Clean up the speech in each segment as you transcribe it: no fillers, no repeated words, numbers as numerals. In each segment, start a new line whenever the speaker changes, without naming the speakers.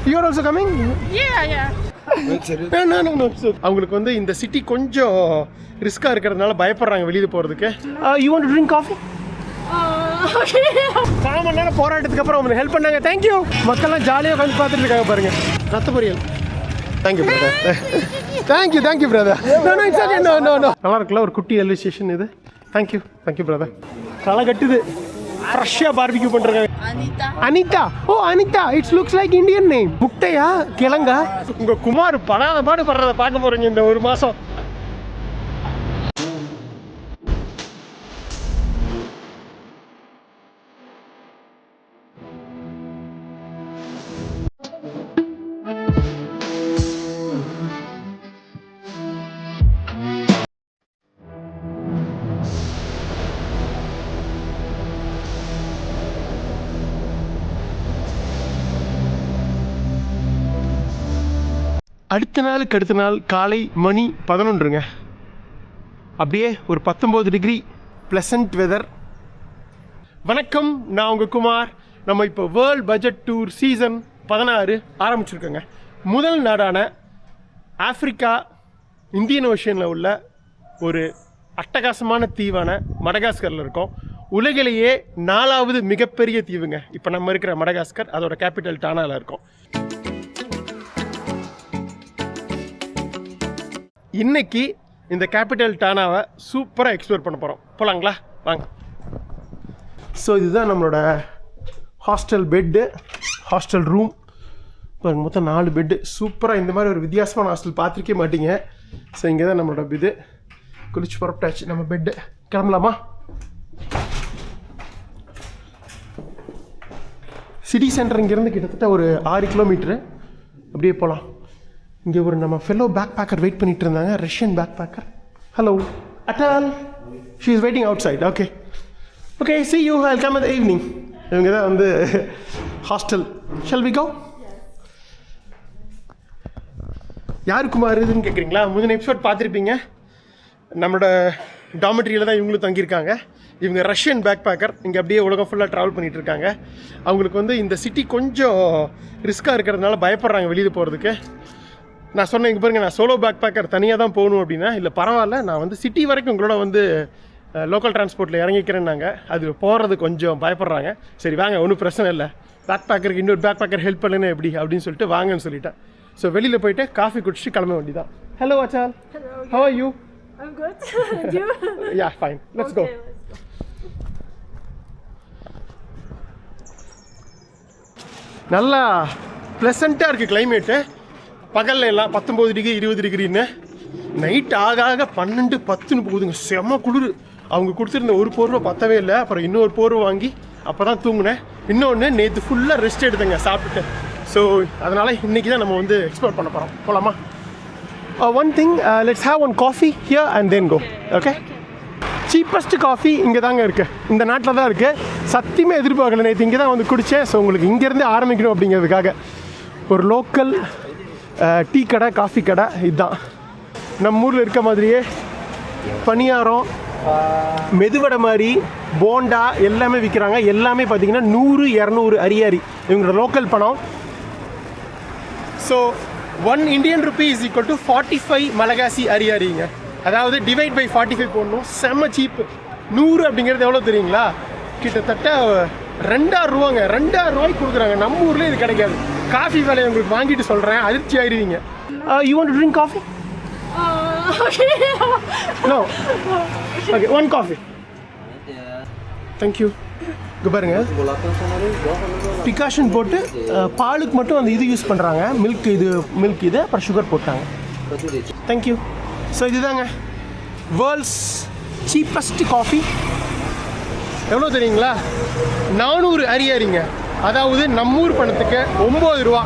You are also coming?
Yeah.
No. அவங்களுக்கு வந்து இந்த சிட்டி கொஞ்சம் ரிஸ்கா இருக்கிறதுனால பயப்படுறாங்க வெளியே போறதுக்கு. You want to drink coffee?
Okay.
4 மணி நேரம் போராட்டத்துக்கு அப்புறம் உங்களுக்கு ஹெல்ப் பண்ணாங்க. Thank you. மக்கள்லாம் ஜாலியாக உட்காந்து பார்த்துட்டு இருக்காங்க பாருங்க. ரத்த பொரியல். Thank you brother. Thank you brother. No, it's okay. No. நல்லா இருக்குல்ல ஒரு குட்டி ரயில்வே ஸ்டேஷன் இது. Thank you brother. களை கட்டுது. ஃப்ரெஷ்ஷாக பார்பிக்யூ பண்ணுறாங்க. Anita. Oh Anita, it's looks like Indian name. முட்டையா கிழங்கா? உங்கள் குமார் படாத பாடு படுறதை பார்க்க போகிறீங்க இந்த ஒரு மாதம். அடுத்த நாள் காலை மணி 11ங்க. அப்படியே ஒரு 19 டிகிரி ப்ளசன்ட் வெதர். வணக்கம், நான் உங்கள் குமார். நம்ம இப்போ வேர்ல்ட் பட்ஜெட் டூர் சீசன் 16 ஆரம்பிச்சிருக்கோங்க. முதல் நாடான ஆஃப்ரிக்கா இந்தியன் ஓஷனில் உள்ள ஒரு அட்டகாசமான தீவான மடகாஸ்கரில் இருக்கோம். உலகிலேயே 4வது மிகப்பெரிய தீவுங்க இப்போ நம்ம இருக்கிற மடகாஸ்கர். அதோட கேபிட்டல் டானாவில் இருக்கோம். இன்னைக்கு இந்த கேபிட்டல் டானாவை சூப்பராக எக்ஸ்ப்ளோர் பண்ண போகிறோம். போகலாங்களா? வாங்க. ஸோ இதுதான் நம்மளோட ஹாஸ்டல் பெட்டு, ஹாஸ்டல் ரூம். இப்போ மொத்தம் 4 பெட்டு. சூப்பராக இந்த மாதிரி ஒரு வித்தியாசமான ஹாஸ்டல் பார்த்துருக்கே மாட்டீங்க. ஸோ இங்கே தான் நம்மளோட இது. குளிச்சு புறப்பட்டாச்சு நம்ம பெட்டு. கிளம்பலாமா? சிட்டி சென்டர் இங்கேருந்து கிட்டத்தட்ட ஒரு 6 கிலோமீட்ரு. அப்படியே போகலாம். இங்கே ஒரு நம்ம ஃபெல்லோ பேக் பேக்கர் வெயிட் பண்ணிட்டு இருந்தாங்க, ரஷ்யன் பேக் பேக்கர். ஹலோ அட்டால், she is waiting outside. Okay see you, I'll come in the evening. இவங்க தான் வந்து ஹாஸ்டல். Shall we go? யாருக்கு மாறுதுன்னு கேட்குறீங்களா? முந்தின எபிசோட் பார்த்துருப்பீங்க. நம்மளோட டாமெட்ரியில் தான் இவங்களும் தங்கியிருக்காங்க. இவங்க ரஷ்யன் பேக் பேக்கர். இங்கே அப்படியே உலகம் ஃபுல்லாக ட்ராவல் பண்ணிகிட்டு இருக்காங்க. அவங்களுக்கு வந்து இந்த சிட்டி கொஞ்சம் ரிஸ்க்காக இருக்கிறதுனால பயப்படுறாங்க வெளியே போகிறதுக்கு. நான் சொன்னேன், இங்கே பாருங்கள், நான் சோலோ பேக் பேக்கர் தனியாக தான் போகணும் அப்படின்னா, இல்லை பரவாயில்ல, நான் வந்து சிட்டி வரைக்கும் உங்களோட வந்து லோக்கல் டிரான்ஸ்போர்ட்டில் இறங்கிக்கிறேன்னாங்க. அது போகிறது கொஞ்சம் பயப்படுறாங்க. சரி வாங்க, ஒன்றும் பிரச்சனை இல்லை, பேக் பேக்கருக்கு இன்னொரு பேக் பேக்கர் ஹெல்ப் பண்ணுன்னு எப்படி அப்படின்னு சொல்லிட்டு வாங்கன்னு சொல்லிட்டேன். ஸோ வெளியில் போயிட்டு காஃபி குடிச்சிட்டு கிளம்ப வேண்டியதான். Hello Achal, how are you?
I'm good. And you?
Yeah, fine. Let's go. நல்லா ப்ளசண்ட்டாக இருக்குது கிளைமேட்டு. பகலில் எல்லாம் 19 டிகிரி 20 டிகிரின்னு. நைட் ஆக 12 10ன்னு போகுதுங்க. செம்ம குளிர். அவங்க கொடுத்துருந்த ஒரு போர்வை பத்தவே இல்லை. அப்புறம் இன்னொரு போர்வை வாங்கி அப்போ தான் தூங்கினேன். இன்னொன்று நேற்று ஃபுல்லாக ரெஸ்ட் எடுத்தேங்க சாப்பிட்டுட்டு. ஸோ அதனால் இன்றைக்கி தான் நம்ம வந்து எக்ஸ்ப்ளோர் பண்ண போகிறோம். போகலாமா? One thing, let's have one coffee here and then go. Okay. Cheapest coffee இங்கே தாங்க இருக்குது, இந்த நாட்டில் தான் இருக்குது. சத்தியமே எதிர்பார்க்கல, நேற்று இங்கே தான் வந்து குடித்தேன். ஸோ உங்களுக்கு இங்கேருந்து ஆரம்பிக்கணும் அப்படிங்கிறதுக்காக ஒரு லோக்கல் டீ கடை, காஃபி கடை. இதுதான் நம்ம ஊரில் இருக்க மாதிரியே பணியாரம், மெதுவடை மாதிரி, போண்டா எல்லாமே விற்கிறாங்க. எல்லாமே பார்த்தீங்கன்னா 100 200 அரியாரி இவங்களோட லோக்கல் பணம். So 1 Indian rupee is equal to 45 Malagasy அரியாரிங்க. அதாவது டிவைட் பை 45 போடணும். செம்ம சீப்பு. 100 அப்படிங்கிறது எவ்வளோ தெரியுங்களா? கிட்டத்தட்ட 2000 ரூபாங்க. 2000 ரூபாய்க்கு கொடுக்குறாங்க. நம்ம ஊர்லேயே இது கிடைக்காது. காஃபி வேலையை உங்களுக்கு வாங்கிட்டு சொல்கிறேன், அதிர்ச்சி ஆயிடுவீங்க. You want to drink coffee?
Okay.
No. Okay, one coffee. Thank you. இங்கே பாருங்க, பிகாஷன் போட்டு பாலுக்கு மட்டும் அந்த இது யூஸ் பண்ணுறாங்க. மில்க் இது அப்புறம் சுகர் போட்டாங்க. தேங்க்யூ. ஸோ இதுதாங்க வேர்ல்ட்ஸ் சீப்பஸ்ட் காஃபி. எவ்வளோ தெரியுங்களா? 400 அரியாரிங்க. அதாவது நம்மூர் பணத்துக்கு 9 ரூபா.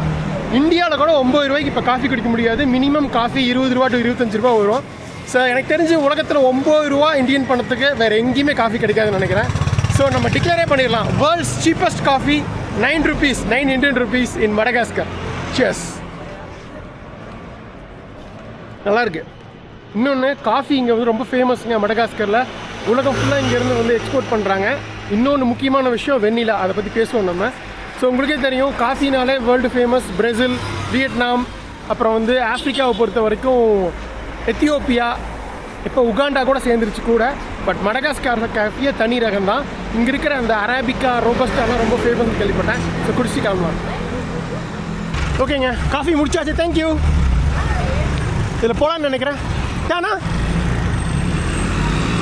இந்தியாவில் கூட 9 ரூபாய்க்கு இப்போ காஃபி குடிக்க முடியாது. மினிமம் காஃபி 20 ரூபா டு 25 ரூபா வரும். ஸோ எனக்கு தெரிஞ்சு உலகத்தில் 9 ரூபா இந்தியன் பணத்துக்கு வேறு எங்கேயுமே காஃபி கிடைக்காதுன்னு நினைக்கிறேன். ஸோ நம்ம டிக்ளேரே பண்ணிடலாம், world's cheapest coffee 9 Indian rupees in Madagascar. Cheers. நல்லாயிருக்கு. இன்னொன்று, காஃபி இங்கே வந்து ரொம்ப ஃபேமஸுங்க மடகாஸ்கரில். உலகம் ஃபுல்லாக இங்கேருந்து வந்து எக்ஸ்போர்ட் பண்ணுறாங்க. இன்னொன்று முக்கியமான விஷயம் வெண்ணிலா. அதை பற்றி பேசுவோம் நம்ம. ஸோ உங்களுக்கே தெரியும் காஃபினாலே வேர்ல்டு ஃபேமஸ் பிரேசில், வியட்நாம், அப்புறம் வந்து ஆஃப்ரிக்காவை பொறுத்த வரைக்கும் எத்தியோப்பியா, இப்போ உகாண்டா கூட சேர்ந்துருச்சு கூட. பட் மடகாஸ்கார் காஃபியே தனி ரகம் தான். இங்கே இருக்கிற அந்த அரேபிக்கா, ரோபஸ்டாலாம் ரொம்ப ஃபேமஸ் கேள்விப்பட்டேன். ஸோ குடிச்சு காணலாம். ஓகேங்க, காஃபி முடிச்சாச்சு. தேங்க்யூ. இதில் போகலான்னு நினைக்கிறேன். டானா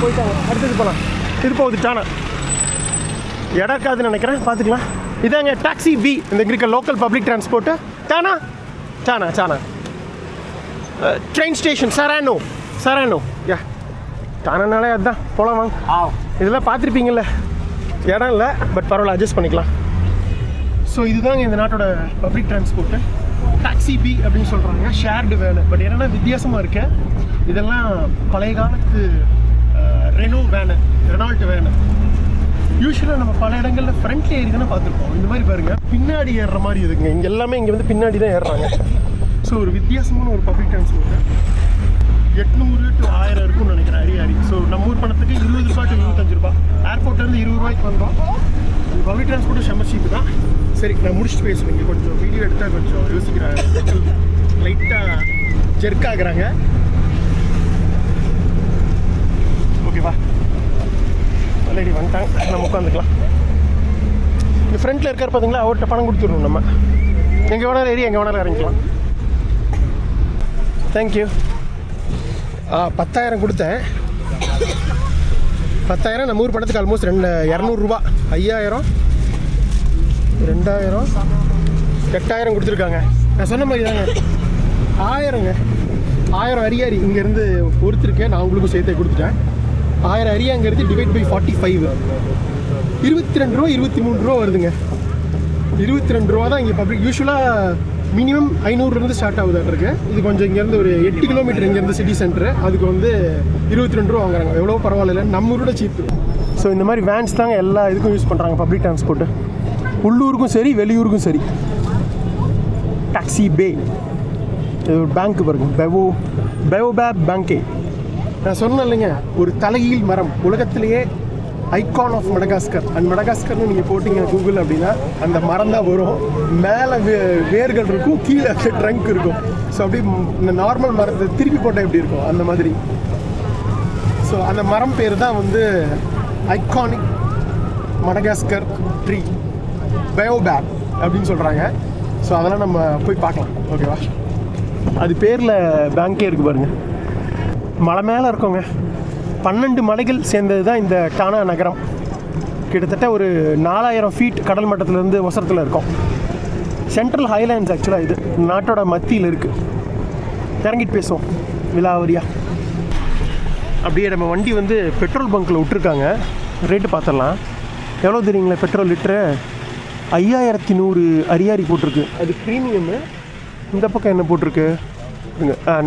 போயிட்டாங்க, அடுத்தது போகலாம். இது போகுது டானா. இடம் இருக்காதுன்னு நினைக்கிறேன், பார்த்துக்கலாம். இதாங்க டாக்ஸி பி, இந்த இருக்க லோக்கல் பப்ளிக் டிரான்ஸ்போர்ட்டு. டானா டானா டானா ட்ரெயின் ஸ்டேஷன் சரானோ யா. டானானாலே அதுதான். போகலாம் வாங்க. இதெல்லாம் பார்த்துருப்பீங்கள்ல, இடம் இல்லை, பட் பரவாயில்ல, அட்ஜஸ்ட் பண்ணிக்கலாம். ஸோ இதுதாங்க இந்த நாட்டோட பப்ளிக் டிரான்ஸ்போர்ட்டு. டாக்ஸி பி அப்படின்னு சொல்கிறாங்க, ஷேர்டு வேனு. பட் என்னென்னா வித்தியாசமாக இருக்கு. இதெல்லாம் பழைய காலத்து ரெனால்ட் வேனு. யூஸ்வலாக நம்ம பல இடங்களில் ஃப்ரண்ட்ல ஏறி தானே பார்த்துருப்போம். இந்த மாதிரி பாருங்கள், பின்னாடி ஏறுற மாதிரி இருக்குங்க. இங்கே எல்லாமே இங்கே வந்து பின்னாடி தான் ஏறுறாங்க. ஸோ ஒரு வித்தியாசமான ஒரு பப்ளிக் டிரான்ஸ்போர்ட்டு. 800 to 1000 இருக்கும்னு நினைக்கிறேன் அரி. ஸோ நம்ம ஊர் பணத்துக்கு 20 ரூபா to 25 ரூபா. ஏர்போர்ட்லேருந்து 20 ரூபாய்க்கு வந்தோம். அந்த பப்ளிக் டிரான்ஸ்போர்ட்டு செம்ம சீப்பு தான். சரி, நான் முடிச்சுட்டு பேசுவேங்க. கொஞ்சம் வீடியோ எடுத்தால் கொஞ்சம் யோசிக்கிறாங்க, லைட்டாக ஜெர்க் ஆகுறாங்க. ஓகேவா, ஆல்ரெடி வந்துட்டாங்க, நம்ம உட்காந்துக்கலாம். இங்கே ஃப்ரண்ட்டில் இருக்கார் பார்த்தீங்களா, அவர்கிட்ட பணம் கொடுத்துடணும். நம்ம எங்கே வேணாலும் ஏறி எங்கே வேணாலும் இறங்கிக்கலாம். தேங்க்யூ. 10,000 கொடுத்தேன். 10,000 நம்ம ஊர் பணத்துக்கு ஆல்மோஸ்ட் 200 ரூபா. 5000, 2000, 8000 கொடுத்துருக்காங்க. நான் சொன்ன மாதிரி தாங்க, 1000 அரியாரி இங்கேருந்து ஒருத்தருக்கேன். நான் உங்களுக்கும் சேர்த்து கொடுத்துட்டேன். 1000 அரியாங்கிறது டிவைட் பை 45, 22 ரூபா 23 ரூபா வருதுங்க. 22 ரூபா தான் இங்கே பப்ளிக். யூஸ்வலாக மினிமம் 500 ஸ்டார்ட் ஆகுதாட்டு இருக்கு. இது கொஞ்சம் இங்கேருந்து ஒரு 8 கிலோமீட்டர் இங்கேருந்து சிட்டி சென்டரு. அதுக்கு வந்து 22 ரூபா வாங்குறாங்க. எவ்வளோ பரவாயில்ல, நம்ம ஊரோட சீப்பு. ஸோ இந்த மாதிரி வேன்ஸ் தாங்க எல்லா இதுக்கும் யூஸ் பண்ணுறாங்க, பப்ளிக் டிரான்ஸ்போர்ட்டு. உள்ளூருக்கும் சரி, வெளியூருக்கும் சரி. டாக்ஸி பே, இது ஒரு பேங்க்கு பாருங்க, பெவோபேப் பேங்கே. நான் சொன்னேன் இல்லைங்க, ஒரு தலைகீழ் மரம், உலகத்திலேயே ஐகான் ஆஃப் மடகாஸ்கர். அண்ட் மடகாஸ்கர்னு நீங்கள் போட்டிங்க கூகுள் அப்படின்னா அந்த மரம் தான் வரும். மேலே வேர்கள் இருக்கும், கீழே ட்ரங்க் இருக்கும். ஸோ அப்படி இந்த நார்மல் மரத்தை திருப்பி போட்டால் எப்படி இருக்கும் அந்த மாதிரி. ஸோ அந்த மரம் பேர் தான் வந்து ஐகானிக் மடகாஸ்கர் ட்ரீ, பயோபேப் அப்படின்னு சொல்கிறாங்க. ஸோ அதெல்லாம் நம்ம போய் பார்க்கலாம். ஓகேவா, அது பேரில் பேங்கே இருக்குது பாருங்கள். மலை மேலே இருக்கோங்க. 12 மலைகள் சேர்ந்தது தான் இந்த டானா நகரம். கிட்டத்தட்ட ஒரு 4000 ஃபீட் கடல் மட்டத்திலேருந்து ஒசரத்தில் இருக்கும். சென்ட்ரல் ஹைலேண்ட்ஸ் ஆக்சுவலாக இது நாட்டோட மத்தியில் இருக்குது. இறங்கிட்டு பேசுவோம் விலாவரியா. அப்படியே நம்ம வண்டி வந்து பெட்ரோல் பங்க்கில் விட்டுருக்காங்க. ரேட்டு பார்த்துடலாம். எவ்வளோ தெரியுங்களா பெட்ரோல் லிட்ரு? 5100 அரியாரி போட்டிருக்கு. அது ப்ரீமியமு. இந்த பக்கம் என்ன போட்டிருக்கு?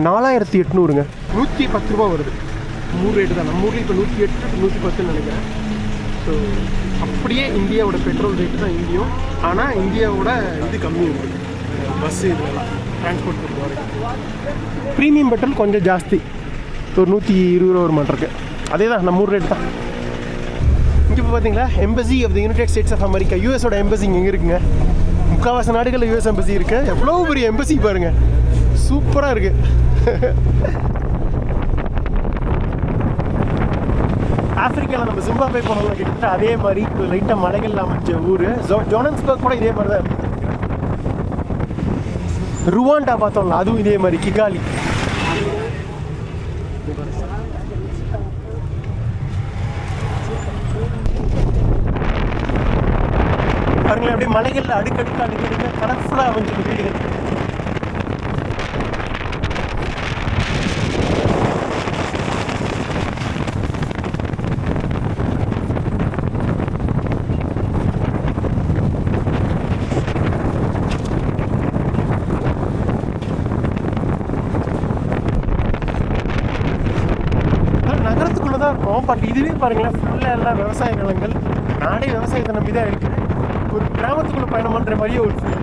4800ங்க. 110 ரூபா வருது. மூணு ரேட்டு தான். நம்ம ஊரில் இப்போ 108 to 110 நினைக்கிறேன். ஸோ அப்படியே இந்தியாவோட பெட்ரோல் ரேட்டு தான் இங்கேயும். ஆனால் இந்தியாவோட இது கம்மி இருக்குது, பஸ்ஸு இதெல்லாம் டிரான்ஸ்போர்ட் பொறுத்த வரைக்கும். ப்ரீமியம் பெட்ரோல் கொஞ்சம் ஜாஸ்தி, ஒரு 120 ரூபா ஒரு மாட்டிருக்கு. அதே தான் நம்ம ஊர் ரேட்டு தான். இங்கே இப்போ பார்த்தீங்களா, embassy of the United States of America, யூஎஸோட எம்பசி இங்கே இருக்குங்க. முக்கால்வாசி நாடுகளில் யூஎஸ் எம்பசி இருக்குது. எவ்வளோ பெரிய எம்பசி பாருங்கள், சூப்பராக இருக்குது. ஆஃப்ரிக்காவில் நம்ம ஜிம்பாப்வே போனோம்னா கிட்டத்தட்ட அதே மாதிரி லைட்டாக மலைகள் அமைச்ச ஊர். ஜோனன்ஸ்பர்க் கூட இதே மாதிரி தான் இருக்குது. ருவாண்டா பார்த்தோம்ல, அதுவும் இதே மாதிரி. கிகாலி பாருங்களேன், அப்படியே மலைகளில் அடுக்கடுக்க கலர்ஃபுல்லாக அமைஞ்ச வீடுகள். தான் இருக்கும். பட் இதுவே பாருங்களேன், ஃபுல்லாக எல்லாம் விவசாய நிலங்கள். நாடே விவசாயத்தை நம்பி தான் இருக்குது. ஒரு கிராமத்துக்குள்ளே பயணம் பண்ணுற மாதிரியே ஒரு ஃபீல்.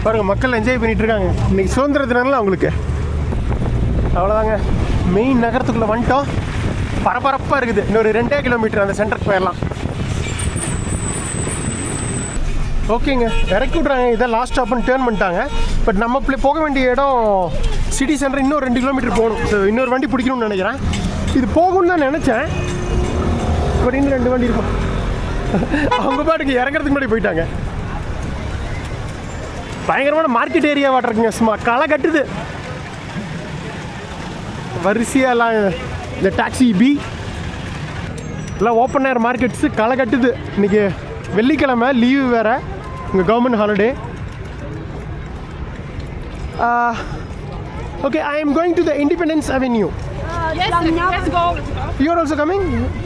பாருங்கள், மக்கள் என்ஜாய் பண்ணிகிட்டு இருக்காங்க. இன்றைக்கி சுதந்திர தினம்ல அவங்களுக்கு. அவ்வளோதாங்க, மெயின் நகரத்துக்குள்ளே வந்துட்டோம். பரபரப்பாக இருக்குது. இன்னொரு 2 கிலோமீட்டர் அந்த சென்டருக்கு போயிடலாம். ஓகேங்க, இறக்கி விட்றாங்க. இதான் லாஸ்ட் ஸ்டாப்னு டேர்ன் பண்ணிட்டாங்க. பட் நம்ம போக வேண்டிய இடம் சிட்டி சென்டர், இன்னும் 2 கிலோமீட்டர் போகணும். ஸோ இன்னொரு வண்டி பிடிக்கணும்னு நினைக்கிறேன். இது போகும்னு தான் நினச்சேன், பட் இன்னும் 2 வண்டி இருக்கும். அவங்க பாட்டுக்கு இறங்குறதுக்கு முன்னாடி போயிட்டாங்க. பயங்கரமான மார்க்கெட் ஏரியாவாக இருக்குங்க. சும்மா களை கட்டுது வரிசையெல்லாம். இந்த டாக்ஸி பி எல்லாம் ஓப்பன் ஏர் மார்க்கெட்ஸு களை கட்டுது. இன்றைக்கி வெள்ளிக்கிழமை லீவு வேறு, இங்கே government holiday. Okay, I am going to the independence avenue.
Yes, let's go.
You are also coming?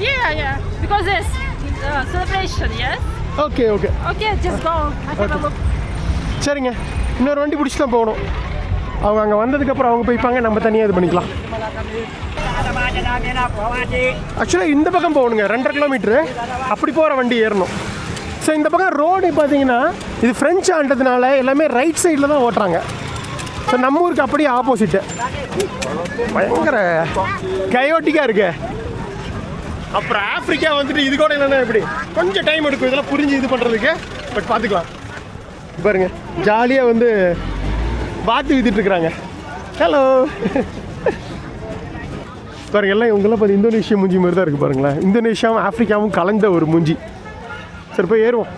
Yeah. Because there's celebration, yes?
Okay.
Okay, just go. I have a look.
சரிங்க, இன்னொரு வண்டி பிடிச்சி தான் போகணும். அவங்க அங்கே வந்ததுக்கப்புறம் அவங்க போய்ப்பாங்க, நம்ம தனியாக இது பண்ணிக்கலாம். ஆக்சுவலாக இந்த பக்கம் போகணுங்க, 2.5 கிலோமீட்ரு. அப்படி போகிற வண்டி ஏறணும். ஸோ இந்த பக்கம் ரோடு பார்த்தீங்கன்னா இது ஃப்ரெஞ்ச் ஆண்டதுனால எல்லாமே ரைட் சைடில் தான் ஓட்டுறாங்க. ஸோ நம்ம ஊருக்கு அப்படியே ஆப்போசிட்டு. பயங்கர கயோட்டிக்காக இருக்கு. அப்புறம் ஆஃப்ரிக்கா வந்துட்டு இது கூட இல்லைன்னா எப்படி, கொஞ்சம் டைம் எடுக்கும் இதெல்லாம் புரிஞ்சு இது பண்ணுறதுக்கு. பட் பார்த்துக்கலாம். பாருங்க, ஜாலியாக வந்து வாத்து வித்துட்டு இருக்கிறாங்க. ஹலோ பாருங்க, எல்லாம் இவங்கெல்லாம் பார்த்து இந்தோனேஷியா மூஞ்சி மாதிரி தான் இருக்குது பாருங்களேன். இந்தோனேஷியாவும் ஆஃப்ரிக்காவும் கலந்த ஒரு மூஞ்சி. சரி, போய் ஏறுவோம்.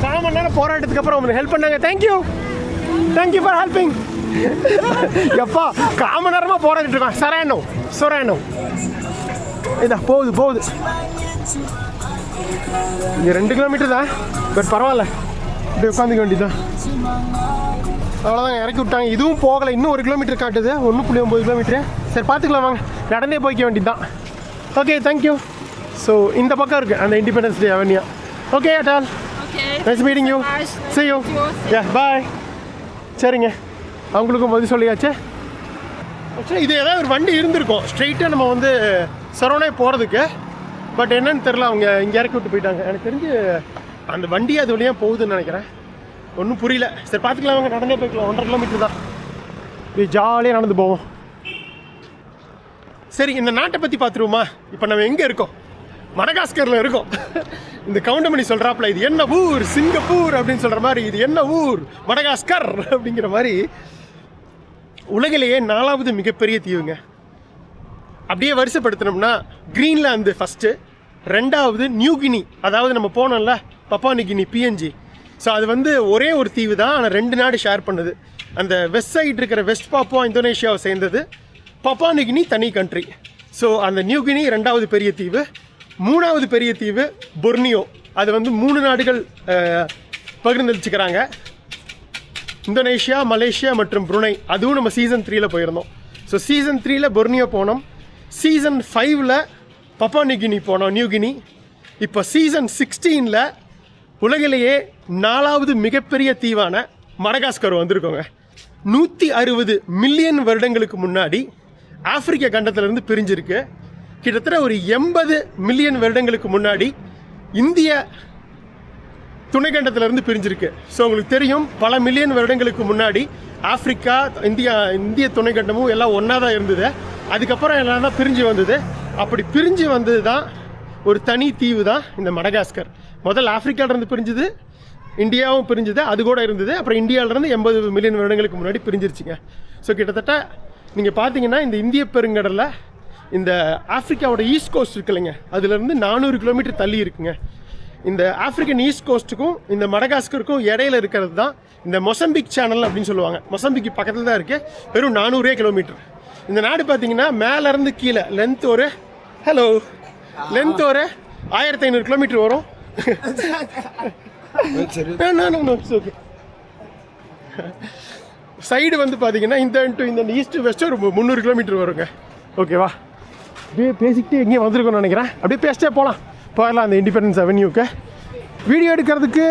4 மணி நேரம் போராட்டத்துக்கு அப்புறம் அவங்க ஹெல்ப் பண்ணாங்க. Thank you for helping. எப்பா 4 மணி நேரமாக போராடிட்டு இருக்கோம். சொரானோ இதா போகுது. இங்கே 2 கிலோமீட்டர் தான், பட் பரவாயில்ல, இப்படி உட்காந்துக்க வேண்டியதுதான். அவ்வளோதான், இறக்கி விட்டாங்க. இதுவும் போகலை, இன்னும் 1 கிலோமீட்டர் காட்டுது. 1.9 கிலோமீட்டரு. சரி, பார்த்துக்கலாம் வாங்க, நடந்தே போய்க்க வேண்டியது தான். Okay, thank you. ஸோ இந்த பக்கம் இருக்குது அந்த independence day avenue. Okay Atal, nice meeting you. See you. Yeah, bye. சரிங்க, அவங்களுக்கும் பதில் சொல்லியாச்சு. ஆக்சுவலாக இது ஏதாவது ஒரு வண்டி இருந்திருக்கும் ஸ்ட்ரெயிட்டாக நம்ம வந்து சரவணே போகிறதுக்கு. பட் என்னன்னு தெரில, அவங்க இங்கே இறக்கி விட்டு போயிட்டாங்க. எனக்கு தெரிஞ்சு அந்த வண்டி அது வழியாக போகுதுன்னு நினைக்கிறேன். ஒன்றும் புரியல. சரி, பார்த்துக்கலாம் வாங்க, நடந்தே போய்க்கலாம். 1.5 கிலோமீட்டர் தான். இது ஜாலியாக நடந்து போவோம். சரி, இந்த நாட்டை பற்றி பார்த்துருவோமா? இப்போ நம்ம எங்கே இருக்கோம்? மடகாஸ்கரில் இருக்கோம். இந்த கவுண்டமணி சொல்கிறாப்புல, இது என்ன ஊர்? சிங்கப்பூர் அப்படின்னு சொல்கிற மாதிரி, இது என்ன ஊர்? மடகாஸ்கர் அப்படிங்கிற மாதிரி. உலகிலேயே 4வது மிகப்பெரிய தீவுங்க. அப்படியே வரிசைப்படுத்தினோம்னா கிரீன்லாந்து ஃபஸ்ட்டு, 2வது நியூகினி, அதாவது நம்ம போனோம்ல பப்பா நியூகினி பிஎன்ஜி. ஸோ அது வந்து ஒரே ஒரு தீவு தான், ஆனால் 2 நாடு ஷேர் பண்ணுது. அந்த வெஸ்ட் சைடு இருக்கிற வெஸ்ட் பாப்புவா இந்தோனேஷியாவை சேர்ந்தது. பப்பா நியூகினி தனி கண்ட்ரி. ஸோ அந்த நியூகினி 2வது பெரிய தீவு. 3வது பெரிய தீவு பொர்னியோ. அது வந்து 3 நாடுகள் பகிர்ந்தளிச்சுக்கிறாங்க, இந்தோனேஷியா, மலேசியா மற்றும் புருனை. அதுவும் நம்ம சீசன் 3ல் போயிருந்தோம். ஸோ சீசன் 3ல் பொர்னியோ போனோம். சீசன் 5ல் பப்பா நியூகினி போனோம், நியூகினி. இப்போ சீசன் 16ல் உலகிலேயே 4வது மிகப்பெரிய தீவான மடகாஸ்கர் வந்திருக்கோங்க. 160 மில்லியன் வருடங்களுக்கு முன்னாடி ஆப்பிரிக்க கண்டத்திலிருந்து பிரிஞ்சிருக்கு. கிட்டத்தட்ட ஒரு 80 மில்லியன் வருடங்களுக்கு முன்னாடி இந்திய துணைக்கண்டத்திலிருந்து பிரிஞ்சிருக்கு. ஸோ உங்களுக்கு தெரியும், பல மில்லியன் வருடங்களுக்கு முன்னாடி ஆப்பிரிக்கா, இந்திய துணைக்கண்டமும் எல்லாம் ஒன்றா தான் இருந்தது. அதுக்கப்புறம் எல்லாம் தான் பிரிஞ்சு வந்தது. அப்படி பிரிஞ்சு வந்தது தான் ஒரு தனி தீவு தான் இந்த மடகாஸ்கர். முதல் ஆப்பிரிக்காவிலேருந்து பிரிஞ்சுது, இந்தியாவும் பிரிஞ்சுது, அது கூட இருந்தது. அப்புறம் இந்தியாவிலேருந்து 80 மில்லியன் வருடங்களுக்கு முன்னாடி பிரிஞ்சிருச்சுங்க. ஸோ கிட்டத்தட்ட நீங்கள் பார்த்தீங்கன்னா இந்த இந்திய பெருங்கடலில் இந்த ஆப்பிரிக்காவோட ஈஸ்ட் கோஸ்ட் இருக்கு இல்லைங்க, அதுலேருந்து 400 கிலோமீட்டர் தள்ளி இருக்குங்க. இந்த ஆப்பிரிக்கன் ஈஸ்ட் கோஸ்ட்டுக்கும் இந்த மடகாஸ்கருக்கும் இடையில இருக்கிறது தான் இந்த மொசம்பிக் சேனல் அப்படின்னு சொல்லுவாங்க. மொசம்பிக்கு பக்கத்தில் தான் இருக்குது, வெறும் 400 கிலோமீட்டர். இந்த நாடு பார்த்தீங்கன்னா மேலேருந்து கீழே லென்த் ஒரு 1500 கிலோமீட்டர் வரும். ஓகே, சைடு வந்து பார்த்தீங்கன்னா இந்த ஈஸ்ட் வெஸ்ட் ஒரு 300 கிலோமீட்டர் வருங்க. ஓகேவா, அப்படியே பேசிக்கிட்டு எங்கேயும் வந்திருக்கோம்னு நினைக்கிறேன். அப்படியே பேசிட்டே போயிடலாம் அந்த இண்டிபெண்டன்ஸ் அவென்யூக்கு. வீடியோ எடுக்கிறதுக்கு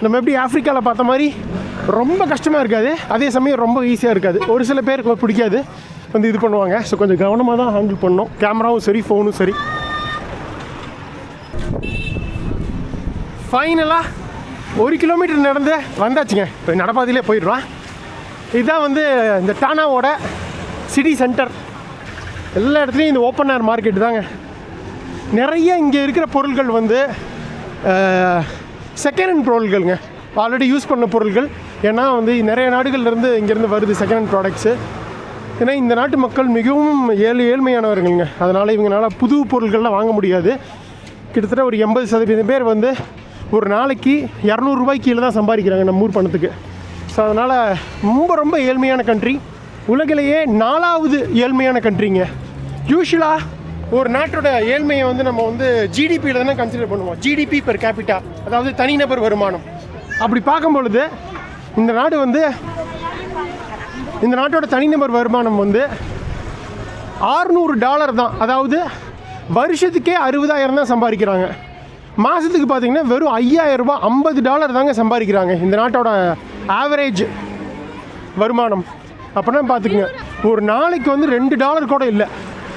நம்ம எப்படி ஆப்பிரிக்காவில் பார்த்த மாதிரி ரொம்ப கஷ்டமாக இருக்காது, அதே சமயம் ரொம்ப ஈஸியாக இருக்காது. ஒரு சில பேருக்கு பிடிக்காது, வந்து இது பண்ணுவாங்க. ஸோ கொஞ்சம் கவனமாக தான் ஹேண்டில் பண்ணணும், கேமராவும் சரி ஃபோனும் சரி. ஃபைனலாக 1 கிலோமீட்டர் நடந்து வந்தாச்சுங்க. இப்போ நடப்பாதையிலே போயிடுவான். இதுதான் வந்து இந்த டானாவோட சிட்டி சென்டர். எல்லா இடத்துலையும் இந்த ஓப்பன் ஏர் மார்க்கெட் தாங்க. நிறைய இங்கே இருக்கிற பொருட்கள் வந்து செகண்ட் ஹேண்ட் பொருட்கள்ங்க, ஆல்ரெடி யூஸ் பண்ண பொருட்கள். ஏன்னா வந்து நிறைய நாடுகள்லேருந்து இங்கேருந்து வருது செகண்ட் ஹேண்ட் ப்ராடக்ட்ஸு. ஏன்னா இந்த நாட்டு மக்கள் மிகவும் ஏழ்மையானவர்கள்ங்க. அதனால் இவங்களால புது பொருட்கள்லாம் வாங்க முடியாது. கிட்டத்தட்ட ஒரு 80% பேர் வந்து ஒரு நாளைக்கு 200 ரூபாய்க்கு கீழே தான் சம்பாதிக்கிறாங்க நம்ம ஊர் பணத்துக்கு. ஸோ அதனால் ரொம்ப ஏழ்மையான கண்ட்ரி. உலகிலேயே 4வது ஏழ்மையான கண்ட்ரிங்க. யூஸ்வலாக ஒரு நாட்டோட ஏழ்மையை வந்து நம்ம வந்து ஜிடிபியில் தானே கன்சிடர் பண்ணுவோம். ஜிடிபி பெர் கேபிட்டா, அதாவது தனிநபர் வருமானம். அப்படி பார்க்கும் பொழுது இந்த நாட்டோட தனிநபர் வருமானம் வந்து $600 தான். அதாவது வருஷத்துக்கே 60,000 தான் சம்பாதிக்கிறாங்க. மாதத்துக்கு பார்த்திங்கன்னா வெறும் $5,000 $50 தாங்க சம்பாதிக்கிறாங்க இந்த நாட்டோட ஆவரேஜ் வருமானம். அப்படின்னா பார்த்துக்குங்க, ஒரு நாளைக்கு வந்து $2 கூட இல்லை,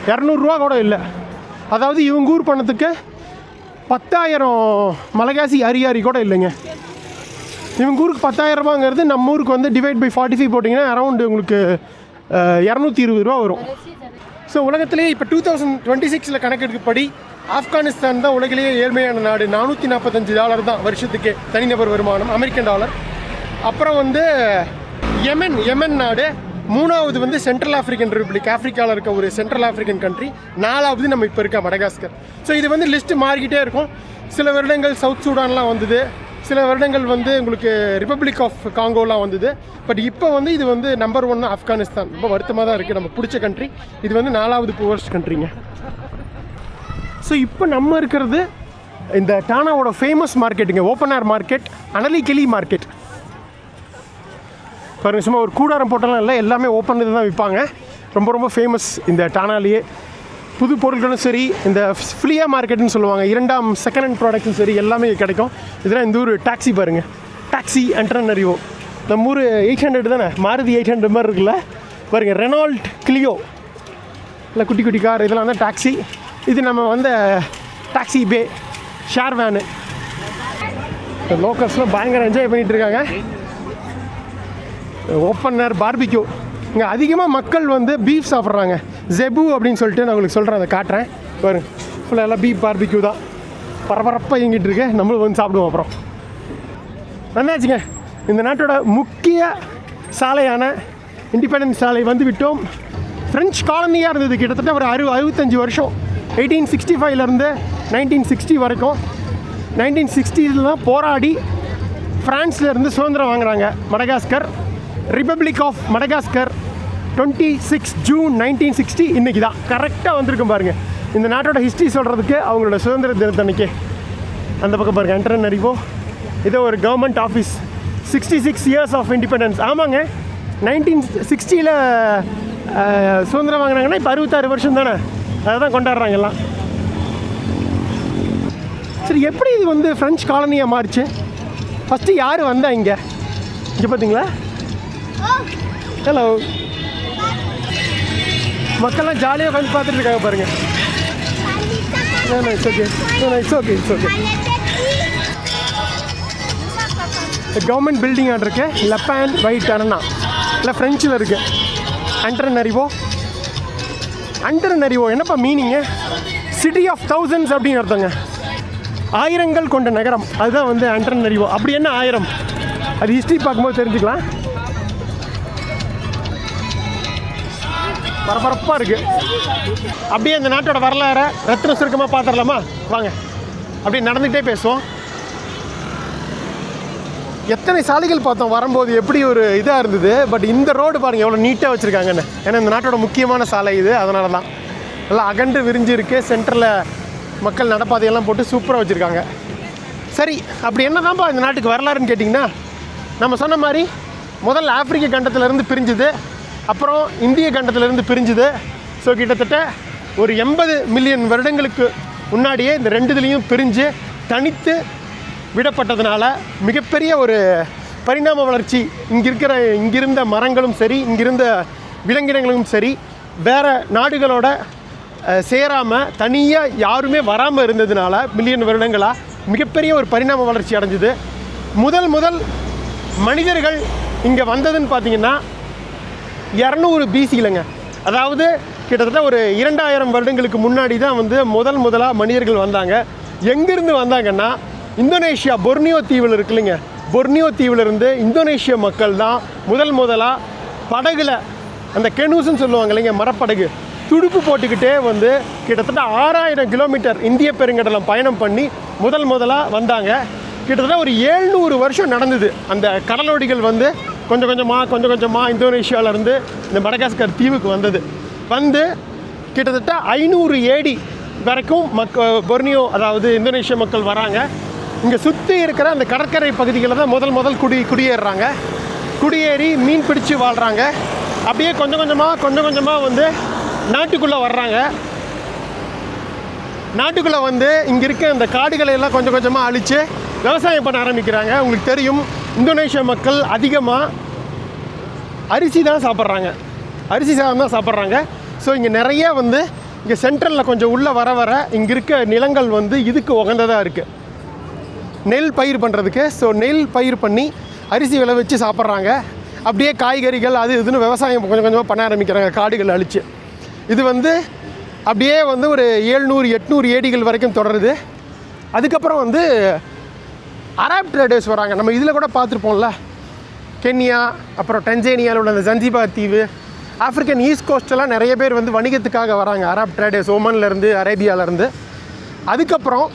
200 ரூபா கூட இல்லை. அதாவது இவங்க ஊர் பணத்துக்கு 10,000 மலைகாசி அரியாரி கூட இல்லைங்க. இவங்க ஊருக்கு 10,000 ரூபாங்கிறது நம்ம ஊருக்கு வந்து டிவைட் பை 45 போட்டிங்கன்னா அரௌண்டு உங்களுக்கு 220 ரூபா வரும். ஸோ உலகத்திலே இப்போ 2026 கணக்கெடுப்படி ஆப்கானிஸ்தான் தான் உலகிலேயே ஏழ்மையான நாடு. $445 தான் வருஷத்துக்கு தனிநபர் வருமானம், அமெரிக்கன் டாலர். அப்புறம் வந்து யெமன் நாடு 3வது வந்து சென்ட்ரல் ஆஃப்ரிக்கன் ரிப்பப்ளிக், ஆஃப்ரிக்காவில் இருக்க ஒரு சென்ட்ரல் ஆஃப்ரிக்கன் கண்ட்ரி. 4வது நம்ம இப்போ இருக்க மடகாஸ்கர். ஸோ இது வந்து லிஸ்ட்டு மாறிக்கிட்டே இருக்கும். சில வருடங்கள் சவுத் சூடான்லாம் வந்தது, சில வருடங்கள் வந்து உங்களுக்கு ரிப்பப்ளிக் ஆஃப் காங்கோலாம் வந்தது. பட் இப்போ வந்து இது வந்து நம்பர் 1 ஆப்கானிஸ்தான். ரொம்ப வருத்தமாக தான் இருக்குது. நம்ம பிடிச்ச கண்ட்ரி. இது வந்து 4வது புவர்ஸ்ட் கண்ட்ரிங்க. ஸோ இப்போ நம்ம இருக்கிறது இந்த டானாவோட ஃபேமஸ் மார்க்கெட்டுங்க, open air market, Analakely market. பாருங்க, சும்மா ஒரு கூடாரம் போட்டாலும் இல்லை, எல்லாமே ஓப்பன் இது தான் விற்பாங்க. ரொம்ப ஃபேமஸ் இந்த டானாலேயே. புது பொருட்களும் சரி, இந்த ஃப்ளியா மார்க்கெட்டுன்னு சொல்லுவாங்க, 2ஆம் செகண்ட் ஹேண்ட் ப்ராடக்ட்டும் சரி, எல்லாமே கிடைக்கும். இதெல்லாம் இந்த ஊர் டாக்ஸி பாருங்கள், டாக்ஸி ஆண்டர்பிரனியோ. நம்ம ஊர் 800 தானே, மாருதி 800 மாதிரி இருக்குல்ல பாருங்கள். ரெனால்ட் கிளியோ இல்லை, குட்டி கார், இதெல்லாம் தான் டாக்ஸி. இது நம்ம வந்து டாக்ஸி பே, ஷேர் வேனு. லோக்கல்ஸ்லாம் பயங்கர என்ஜாய் பண்ணிகிட்டு இருக்காங்க. Open air barbecue. இங்கே அதிகமாக மக்கள் வந்து பீஃப் சாப்பிட்றாங்க. ஜெபு அப்படின்னு சொல்லிட்டு நான் உங்களுக்கு சொல்கிறேன், அதை காட்டுறேன் பாருங்க. ஃபுல்லாக எல்லாம் பீஃப் பார்பிக்யூ தான் பரபரப்பாக இயங்கிட்டு இருக்கு. நம்மளும் வந்து சாப்பிடுவோம். அப்புறம் என்னாச்சுங்க, இந்த நாட்டோட முக்கிய சாலையான இண்டிபெண்டன்ஸ் சாலை வந்து விட்டோம். ஃப்ரெஞ்ச் காலனியாக இருந்தது கிட்டத்தட்ட ஒரு 65 வருஷம். 1865 1960 வரைக்கும். 1960 தான் போராடி ஃப்ரான்ஸ்லேருந்து சுதந்திரம் வாங்குறாங்க Madagascar. Republic of Madagascar 26 June 1960 இன்றைக்கி தான் கரெக்டாக வந்திருக்கும் பாருங்கள். இந்த நாட்டோட ஹிஸ்ட்ரி சொல்கிறதுக்கு அவங்களோட சுதந்திர தினத்தன்னைக்கு. அந்த பக்கம் பாருங்கள், ஆண்டர்பிரனியோ. இதோ ஒரு government office. 66 years of independence. ஆமாங்க, 1960 சுதந்திரம் வாங்கினாங்கன்னா இப்போ 66 வருஷம் தானே, அதை தான் கொண்டாடுறாங்க எல்லாம். சரி, எப்படி இது வந்து ஃப்ரெஞ்ச் காலனியாக மாறிச்சு? ஃபஸ்ட்டு யார் வந்தா இங்கே பார்த்தீங்களா? ஹலோ, மக்கள்லாம் ஜாலியாக உட்காந்து பார்த்துட்டு இருக்காங்க பாருங்கள். It's okay, it's okay, it's okay. Government building ஆட் இருக்கு, லெப்பான் வைட் அண்ணா இல்லை ஃப்ரெஞ்சில் இருக்குது. அண்டர்னரிவோ என்னப்பா மீனிங்கு? சிட்டி ஆஃப் தௌசண்ட்ஸ் அப்படின்னு அர்த்தங்க. ஆயிரங்கள் கொண்ட நகரம், அதுதான் வந்து அண்டர்னரிவோ. அப்படி என்ன 1000? அது ஹிஸ்ட்ரி பார்க்கும்போது தெரிஞ்சுக்கலாம். பரபரப்பாக இருக்குது. அப்படியே அந்த நாட்டோட வரலாறை ரத்ன சுருக்கமாக பார்த்துடலாமா? வாங்க, அப்படியே நடந்துகிட்டே பேசுவோம். எத்தனை சாலைகள் பார்த்தோம் வரும்போது, எப்படி ஒரு இதாக இருந்தது. பட் இந்த ரோடு பாருங்கள் எவ்வளோ நீட்டாக வச்சுருக்காங்கன்னு. ஏன்னா இந்த நாட்டோட முக்கியமான சாலை இது, அதனால தான் நல்லா அகன்று விரிஞ்சு இருக்குது. சென்டரில் மக்கள் நடப்பாதையெல்லாம் போட்டு சூப்பராக வச்சுருக்காங்க. சரி, அப்படி என்ன தான்ப்பா இந்த நாட்டுக்கு வரலாறுன்னு கேட்டிங்கன்னா, நம்ம சொன்ன மாதிரி முதல்ல ஆப்பிரிக்க கண்டத்திலேருந்து பிரிஞ்சுது, அப்புறம் இந்திய கண்டத்திலேருந்து பிரிஞ்சுது. ஸோ கிட்டத்தட்ட ஒரு 80 மில்லியன் வருடங்களுக்கு முன்னாடியே இந்த ரெண்டுத்துலேயும் பிரிஞ்சு தனித்து விடப்பட்டதுனால மிகப்பெரிய ஒரு பரிணாம வளர்ச்சி. இங்கிருந்த மரங்களும் சரி, இங்கிருந்த விலங்கினங்களும் சரி, வேறு நாடுகளோட சேராமல் தனியாக யாருமே வராமல் இருந்ததுனால மில்லியன் வருடங்களாக மிகப்பெரிய ஒரு பரிணாம வளர்ச்சி அடைஞ்சிது. முதல் மனிதர்கள் இங்கே வந்ததுன்னு பார்த்தீங்கன்னா 200 BC இல்லைங்க. அதாவது கிட்டத்தட்ட ஒரு 2000 வருடங்களுக்கு முன்னாடி தான் வந்து முதலாக மனிதர்கள் வந்தாங்க. எங்கேருந்து வந்தாங்கன்னா இந்தோனேஷியா பொர்னியோ தீவில் இருக்குல்லைங்க, பொர்னியோ தீவிலிருந்து இந்தோனேஷிய மக்கள் தான் முதலாக படகுல, அந்த கெனூஸ்ன்னு சொல்லுவாங்க இல்லைங்க, மரப்படகு, துடுப்பு போட்டுக்கிட்டே வந்து கிட்டத்தட்ட 6000 கிலோமீட்டர் இந்திய பெருங்கடலம் பயணம் பண்ணி முதலாக வந்தாங்க. கிட்டத்தட்ட ஒரு 700 வருஷம் நடந்தது. அந்த கடலோடிகள் வந்து கொஞ்சம் கொஞ்சமாக இந்தோனேஷியாவிலேருந்து இந்த மடகாஸ்கர் தீவுக்கு வந்து கிட்டத்தட்ட 500 AD வரைக்கும் பொர்னியோ அதாவது இந்தோனேஷிய மக்கள் வராங்க. இங்கே சுற்றி இருக்கிற அந்த கடற்கரை பகுதிகளில் தான் முதல் குடியேறுறாங்க. குடியேறி மீன் பிடிச்சு வாழ்கிறாங்க. அப்படியே கொஞ்சம் கொஞ்சமாக வந்து நாட்டுக்குள்ளே வர்றாங்க. நாட்டுக்குள்ளே வந்து இங்கே இருக்க அந்த காடுகளை எல்லாம் கொஞ்சம் கொஞ்சமாக அழித்து விவசாயம் பண்ண ஆரம்பிக்கிறாங்க. உங்களுக்கு தெரியும், இந்தோனேஷிய மக்கள் அதிகமாக அரிசி தான் சாப்பிட்றாங்க, அரிசி சாதம் தான் சாப்பிட்றாங்க. ஸோ இங்கே நிறைய வந்து இங்கே சென்ட்ரலில் கொஞ்சம் உள்ளே வர இங்கே இருக்க நிலங்கள் வந்து இதுக்கு உகந்ததாக இருக்குது, நெல் பயிர் பண்ணுறதுக்கு. ஸோ நெல் பயிர் பண்ணி அரிசி விளைவிச்சு சாப்பிட்றாங்க. அப்படியே காய்கறிகள் அது இதுன்னு விவசாயம் கொஞ்சம் கொஞ்சமாக பண்ண ஆரம்பிக்கிறாங்க காடுகள் அழித்து. இது வந்து அப்படியே வந்து ஒரு 700-800 ஏடிகள் வரைக்கும் தொடருது. அதுக்கப்புறம் வந்து அரப் ட்ரேடர்ஸ் வராங்க. நம்ம இதில் கூட பார்த்துருப்போம்ல, கென்யா, அப்புறம் டென்சேனியாவில் உள்ள அந்த ஜன்சிபார் தீவு, ஆஃப்ரிக்கன் ஈஸ்ட் கோஸ்டெல்லாம் நிறைய பேர் வந்து வணிகத்துக்காக வராங்க, அரப் ட்ரேடர்ஸ், ஓமன்லேருந்து அரேபியாவிலேருந்து. அதுக்கப்புறம்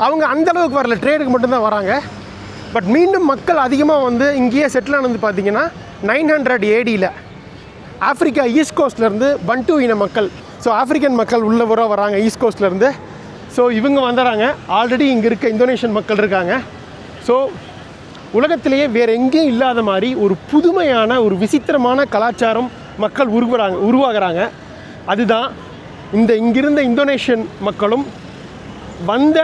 அவங்க அந்தளவுக்கு வரல, ட்ரேடுக்கு மட்டும்தான் வராங்க. பட் மீண்டும் மக்கள் அதிகமாக வந்து இங்கேயே செட்டில் ஆனது பார்த்திங்கன்னா 900 ADயில் ஆஃப்ரிக்கா ஈஸ்ட் கோஸ்ட்லேருந்து பண்டு இன மக்கள், ஸோ ஆஃப்ரிக்கன் மக்கள் உள்ள வராங்க ஈஸ்ட் கோஸ்ட்லேருந்து. ஸோ இவங்க வந்துடுறாங்க. ஆல்ரெடி இங்கே இருக்க இந்தோனேஷியன் மக்கள் இருக்காங்க. ஸோ உலகத்திலேயே வேறு எங்கேயும் இல்லாத மாதிரி ஒரு புதுமையான ஒரு விசித்திரமான கலாச்சாரம் மக்கள் உருவாகிறாங்க. அதுதான் இங்கிருந்த இந்தோனேஷியன் மக்களும் வந்த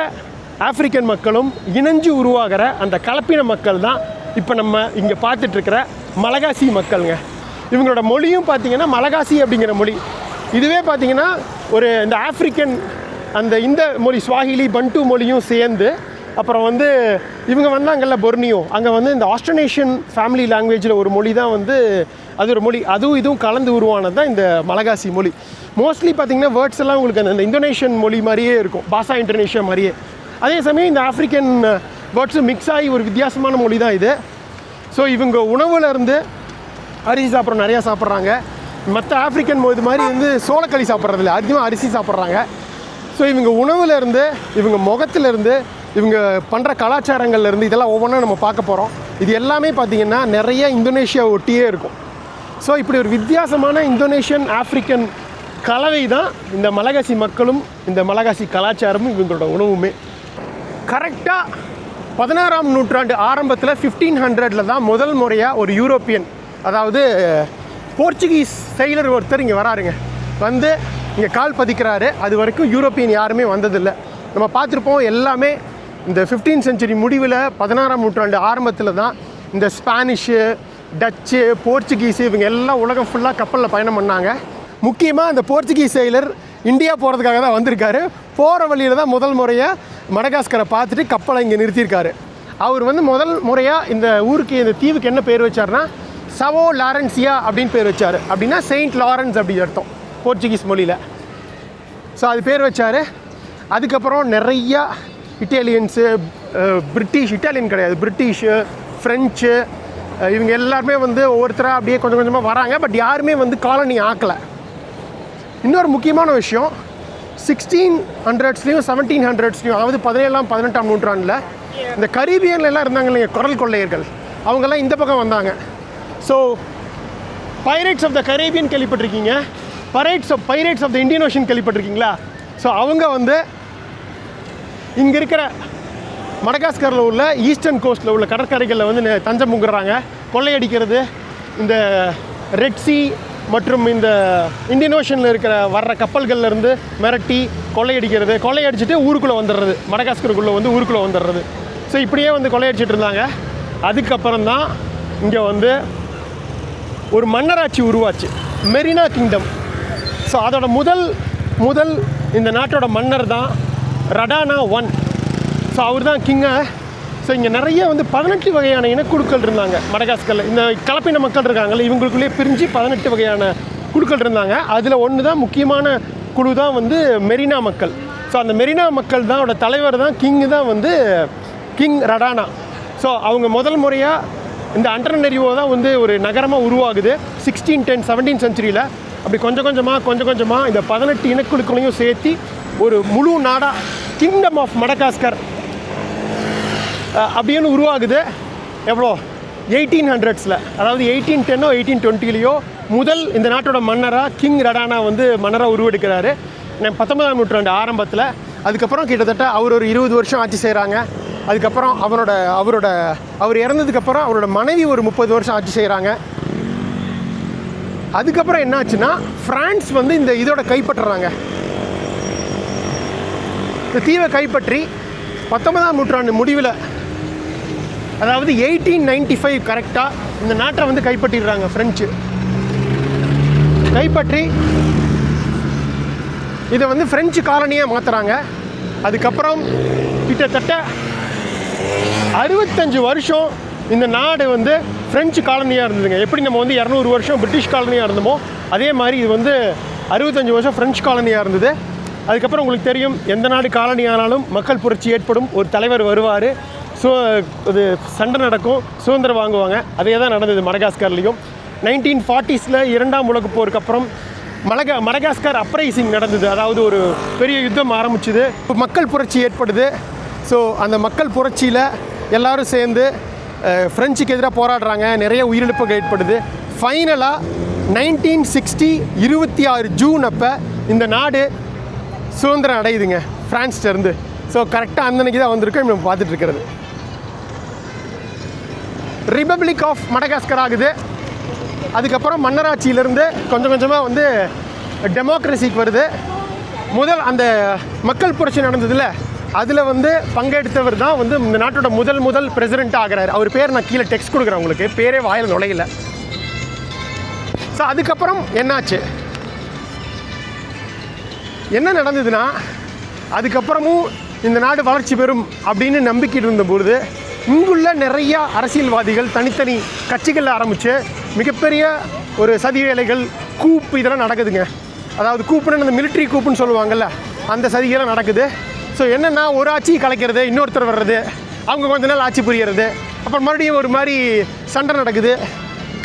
ஆஃப்ரிக்கன் மக்களும் இணைஞ்சு உருவாகிற அந்த கலப்பின மக்கள் தான் இப்போ நம்ம இங்கே பார்த்துட்ருக்கிற மலகாசி மக்களுங்க. இவங்களோட மொழியும் பார்த்திங்கன்னா மலகாசி அப்படிங்கிற மொழி. இதுவே பார்த்திங்கன்னா ஒரு இந்த ஆஃப்ரிக்கன் இந்த மொழி ஸ்வாஹிலி பண்டு மொழியும் சேர்ந்து, அப்புறம் வந்து இவங்க வந்தாங்கல்ல பொர்னியோ, அங்கே வந்து இந்த ஆஸ்ட்ரனேஷியன் ஃபேமிலி லாங்குவேஜில் ஒரு மொழி தான் வந்து அது ஒரு மொழி, அதுவும் இதுவும் கலந்து உருவானது தான் இந்த மலகாசி மொழி. மோஸ்ட்லி பார்த்திங்கன்னா வேர்ட்ஸ் எல்லாம் உங்களுக்கு அந்த இந்தோனேஷியன் மொழி மாதிரியே இருக்கும், பாசா இந்தோனேஷியா மாதிரியே. அதே சமயம் இந்த ஆஃப்ரிக்கன் வேர்ட்ஸு மிக்ஸ் ஆகி ஒரு வித்தியாசமான மொழி தான் இது. ஸோ இவங்க உணவுலேருந்து அரிசி சாப்பிட்றோம், நிறையா சாப்பிட்றாங்க. மற்ற ஆஃப்ரிக்கன் இது மாதிரி வந்து சோளக்களி சாப்பிட்றதில்ல, அதிகமாக அரிசி சாப்பிட்றாங்க. ஸோ இவங்க உணவுலேருந்து, இவங்க முகத்திலேருந்து, இவங்க பண்ணுற கலாச்சாரங்கள்லேருந்து இதெல்லாம் ஒவ்வொன்றா நம்ம பார்க்க போகிறோம். இது எல்லாமே பார்த்திங்கன்னா நிறைய இந்தோனேஷியா ஒட்டியே இருக்கும். ஸோ இப்படி ஒரு வித்தியாசமான இந்தோனேஷியன் ஆஃப்ரிக்கன் கலவை தான் இந்த மலகாசி மக்களும் இந்த மலகாசி கலாச்சாரமும் இவங்களோட உணவுமே. கரெக்டாக 16ஆம் நூற்றாண்டு ஆரம்பத்தில் 1500 தான் முதல் முறையாக ஒரு யூரோப்பியன், அதாவது போர்ச்சுகீஸ் செயலர் ஒருத்தர் இங்கே வராருங்க. வந்து இங்கே கால் பதிக்கிறாரு. அது வரைக்கும் யூரோப்பியன் யாருமே வந்ததில்லை. நம்ம பார்த்துருப்போம் எல்லாமே இந்த 15th century முடிவில் 16ஆம் நூற்றாண்டு ஆரம்பத்தில் தான் இந்த ஸ்பானிஷு, டச்சு, போர்ச்சுகீஸு இவங்க எல்லாம் உலகம் ஃபுல்லாக கப்பலில் பயணம் பண்ணாங்க. முக்கியமாக அந்த போர்ச்சுகீஸ் செயலர் இந்தியா போகிறதுக்காக தான் வந்திருக்காரு. போகிற வழியில் தான் முதல் முறையாக மடகாஸ்கரை பார்த்துட்டு கப்பலை இங்கே நிறுத்தியிருக்காரு. அவர் வந்து முதல் முறையாக இந்த ஊருக்கு, இந்த தீவுக்கு என்ன பேர் வச்சார்னா சவோ லாரன்சியா அப்படின்னு பேர் வச்சார். அப்படின்னா செயின்ட் லாரன்ஸ் அப்படி அர்த்தம் போர்ச்சுகீஸ் மொழியில். ஸோ அது பேர் வச்சார். அதுக்கப்புறம் நிறையா இட்டாலியன்ஸு, இட்டாலியன் கிடையாது, பிரிட்டிஷு, ஃப்ரெஞ்சு, இவங்க எல்லாருமே வந்து ஒவ்வொருத்தராக அப்படியே கொஞ்சம் கொஞ்சமாக வராங்க. பட் யாருமே வந்து காலனி ஆக்கலை. இன்னொரு முக்கியமான விஷயம், 1600ஸ்லையும் 1700ஸ்லையும், அதாவது 17ஆம் 18ஆம் நூற்றாண்டில் இந்த கரீபியன்லாம் இருந்தாங்க இல்லைங்க, குரல் கொள்ளையர்கள், அவங்கெல்லாம் இந்த பக்கம் வந்தாங்க. So pirates of the Caribbean கேள்விப்பட்டிருக்கீங்க, pirates of the Indian Ocean கேள்விப்பட்டிருக்கீங்களா? ஸோ அவங்க வந்து இங்கே இருக்கிற மடகாஸ்கரில் உள்ள ஈஸ்டர்ன் கோஸ்ட்டில் உள்ள கடற்கரைகளில் வந்து தஞ்சம் புங்குறாங்க, கொள்ளையடிக்கிறது. இந்த ரெட் சி மற்றும் இந்த இந்தியன் ஓஷனில் இருக்கிற வர்ற கப்பல்கள்லேருந்து மிரட்டி கொள்ளையடிச்சிட்டு ஊருக்குள்ளே வந்துடுறது, மடகாஸ்கருக்குள்ளே வந்து ஊருக்குள்ளே வந்துடுறது. ஸோ இப்படியே வந்து கொள்ளையடிச்சிட்டு இருந்தாங்க. அதுக்கப்புறம் தான் இங்கே வந்து ஒரு மன்னராட்சி உருவாச்சு, மெரினா கிங்டம். ஸோ அதோட முதல் இந்த நாட்டோட மன்னர் தான் ரடானா I. ஸோ அவர் தான் கிங்கை. ஸோ இங்கே நிறைய வந்து 18 வகையான இனக்குழுக்கள் இருந்தாங்க மடகாஸ்கரில். இந்த கலப்பின மக்கள் இருக்காங்கல்ல, இவங்களுக்குள்ளேயே பிரிஞ்சு 18 வகையான குழுக்கள் இருந்தாங்க. அதில் ஒன்று தான் முக்கியமான குழு தான் வந்து மெரினா மக்கள். ஸோ அந்த மெரினா மக்கள் தான் தலைவர் தான் கிங் ரடானா. ஸோ அவங்க முதல் முறையாக இந்த அண்டர்னரிவோ தான் வந்து ஒரு நகரமாக உருவாகுது 1610 17th செஞ்சுரியில். அப்படி கொஞ்சம் கொஞ்சமாக இந்த 18 இனக்குழுக்களையும் சேர்த்து ஒரு முழு நாடாக கிங்டம் ஆஃப் மடகாஸ்கர் அப்படின்னு உருவாகுது. எவ்வளோ 1800s, அதாவது 1810 1820 முதல் இந்த நாட்டோட மன்னராக கிங் ரடானா வந்து மன்னராக உருவெடுக்கிறாரு 19ஆம் நூற்றாண்டு ஆரம்பத்தில். அதுக்கப்புறம் கிட்டத்தட்ட அவர் ஒரு 20 வருஷம் ஆட்சி செய்கிறாங்க. அதுக்கப்புறம் அவர் இறந்ததுக்கப்புறம் அவரோட மனைவி ஒரு 30 வருஷம் ஆட்சி செய்கிறாங்க. அதுக்கப்புறம் என்னாச்சுன்னா பிரான்ஸ் வந்து இந்த இதோட கைப்பற்றுறாங்க. இந்த தீவை கைப்பற்றி 19ஆம் நூற்றாண்டு முடிவில், அதாவது 1895 கரெக்டாக இந்த நாட்டை வந்து கைப்பற்றிடுறாங்க ஃப்ரெஞ்சு. கைப்பற்றி இதை வந்து ஃப்ரெஞ்சு காலனியாக மாற்றுறாங்க. அதுக்கப்புறம் கிட்டத்தட்ட 65 வருஷம் இந்த நாடு வந்து ஃப்ரெஞ்சு காலனியாக இருந்ததுங்க. எப்படி நம்ம வந்து 200 வருஷம் பிரிட்டிஷ் காலனியாக இருந்தோமோ அதே மாதிரி இது வந்து 65 வருஷம் ஃப்ரெஞ்சு காலனியாக இருந்தது. அதுக்கப்புறம் உங்களுக்கு தெரியும், எந்த நாடு காலனி ஆனாலும் மக்கள் புரட்சி ஏற்படும், ஒரு தலைவர் வருவார், இது சண்டை நடக்கும், சுதந்திரம் வாங்குவாங்க. அதே தான் நடந்தது மடகாஸ்கர்லேயும். 1940s இரண்டாம் உலகப் போருக்கு அப்புறம் மடகாஸ்கர் அப்ரைசிங் நடந்தது. அதாவது ஒரு பெரிய யுத்தம் ஆரம்பிச்சுது, மக்கள் புரட்சி ஏற்படுது. ஸோ அந்த மக்கள் புரட்சியில் எல்லோரும் சேர்ந்து ஃப்ரெஞ்சுக்கு எதிராக போராடுறாங்க, நிறைய உயிரிழப்புகள் ஏற்படுது. ஃபைனலாக 1960 26 ஜூன் அப்போ இந்த நாடு சுதந்திரம் அடையுதுங்க ஃப்ரான்ஸ்லேருந்து. ஸோ கரெக்டாக அன்னைக்கு தான் வந்திருக்கோம் நம்ம பார்த்துட்ருக்கிறது. ரிபப்ளிக் ஆஃப் மடகாஸ்கர் ஆகுது. அதுக்கப்புறம் மன்னராட்சியிலேருந்து கொஞ்சம் கொஞ்சமாக வந்து டெமோக்ரஸிக்கு வருது. முதல் அந்த மக்கள் புரட்சி நடந்ததில்ல, அதில் வந்து பங்கெடுத்தவர் தான் வந்து இந்த நாட்டோட முதல் பிரசிடெண்ட்டாக ஆகிறார். அவர் பேர் நான் கீழே டெக்ஸ்ட் கொடுக்குறேன் உங்களுக்கு, பேரே வாயில் நுழையில. ஸோ அதுக்கப்புறம் என்னாச்சு, என்ன நடந்ததுன்னா, அதுக்கப்புறமும் இந்த நாடு வளர்ச்சி பெறும் அப்படின்னு நம்பிக்கை இருந்தபொழுது இங்குள்ள நிறையா அரசியல்வாதிகள் தனித்தனி கட்சிகள் ஆரம்பித்து மிகப்பெரிய ஒரு சதி வேலைகள், கூப்பு இதெல்லாம் நடக்குதுங்க. அதாவது கூப்புன்னு அந்த மிலிட்ரி கூப்புன்னு சொல்லுவாங்கள்ல, அந்த சதிகள்லாம் நடக்குது. ஸோ என்னென்னா, ஒரு ஆட்சியை கலைக்கிறது, இன்னொருத்தர் வர்றது, அவங்க கொஞ்ச நாள் ஆட்சி புரியறது, அப்புறம் மறுபடியும் ஒரு மாதிரி சண்டை நடக்குது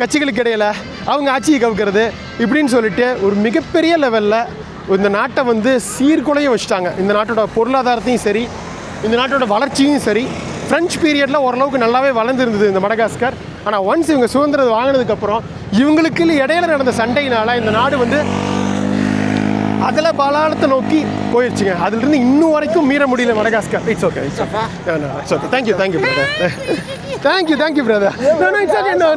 கட்சிகளுக்கு இடையில், அவங்க ஆட்சியை கவுக்கிறது, இப்படின்னு சொல்லிட்டு ஒரு மிகப்பெரிய லெவலில் இந்த நாட்டை வந்து சீர்குலைய வச்சுட்டாங்க. இந்த நாட்டோட பொருளாதாரத்தையும் சரி, இந்த நாட்டோட வளர்ச்சியும் சரி. ஃப்ரெஞ்ச் பீரியடில் ஓரளவுக்கு நல்லாவே வளர்ந்துருந்தது இந்த மடகாஸ்கர். ஆனால் ஒன்ஸ் இவங்க சுதந்திரம் வாங்கினதுக்கப்புறம் இவங்களுக்கு இடையில நடந்த சண்டையினால் இந்த நாடு வந்து அதில் பாலாளத்தை நோக்கி போயிடுச்சுங்க. அதுலேருந்து இன்னும் வரைக்கும் மீற முடியல Madagascar. It's okay, it's okay, thank you brother, thank you brother. No it's okay, no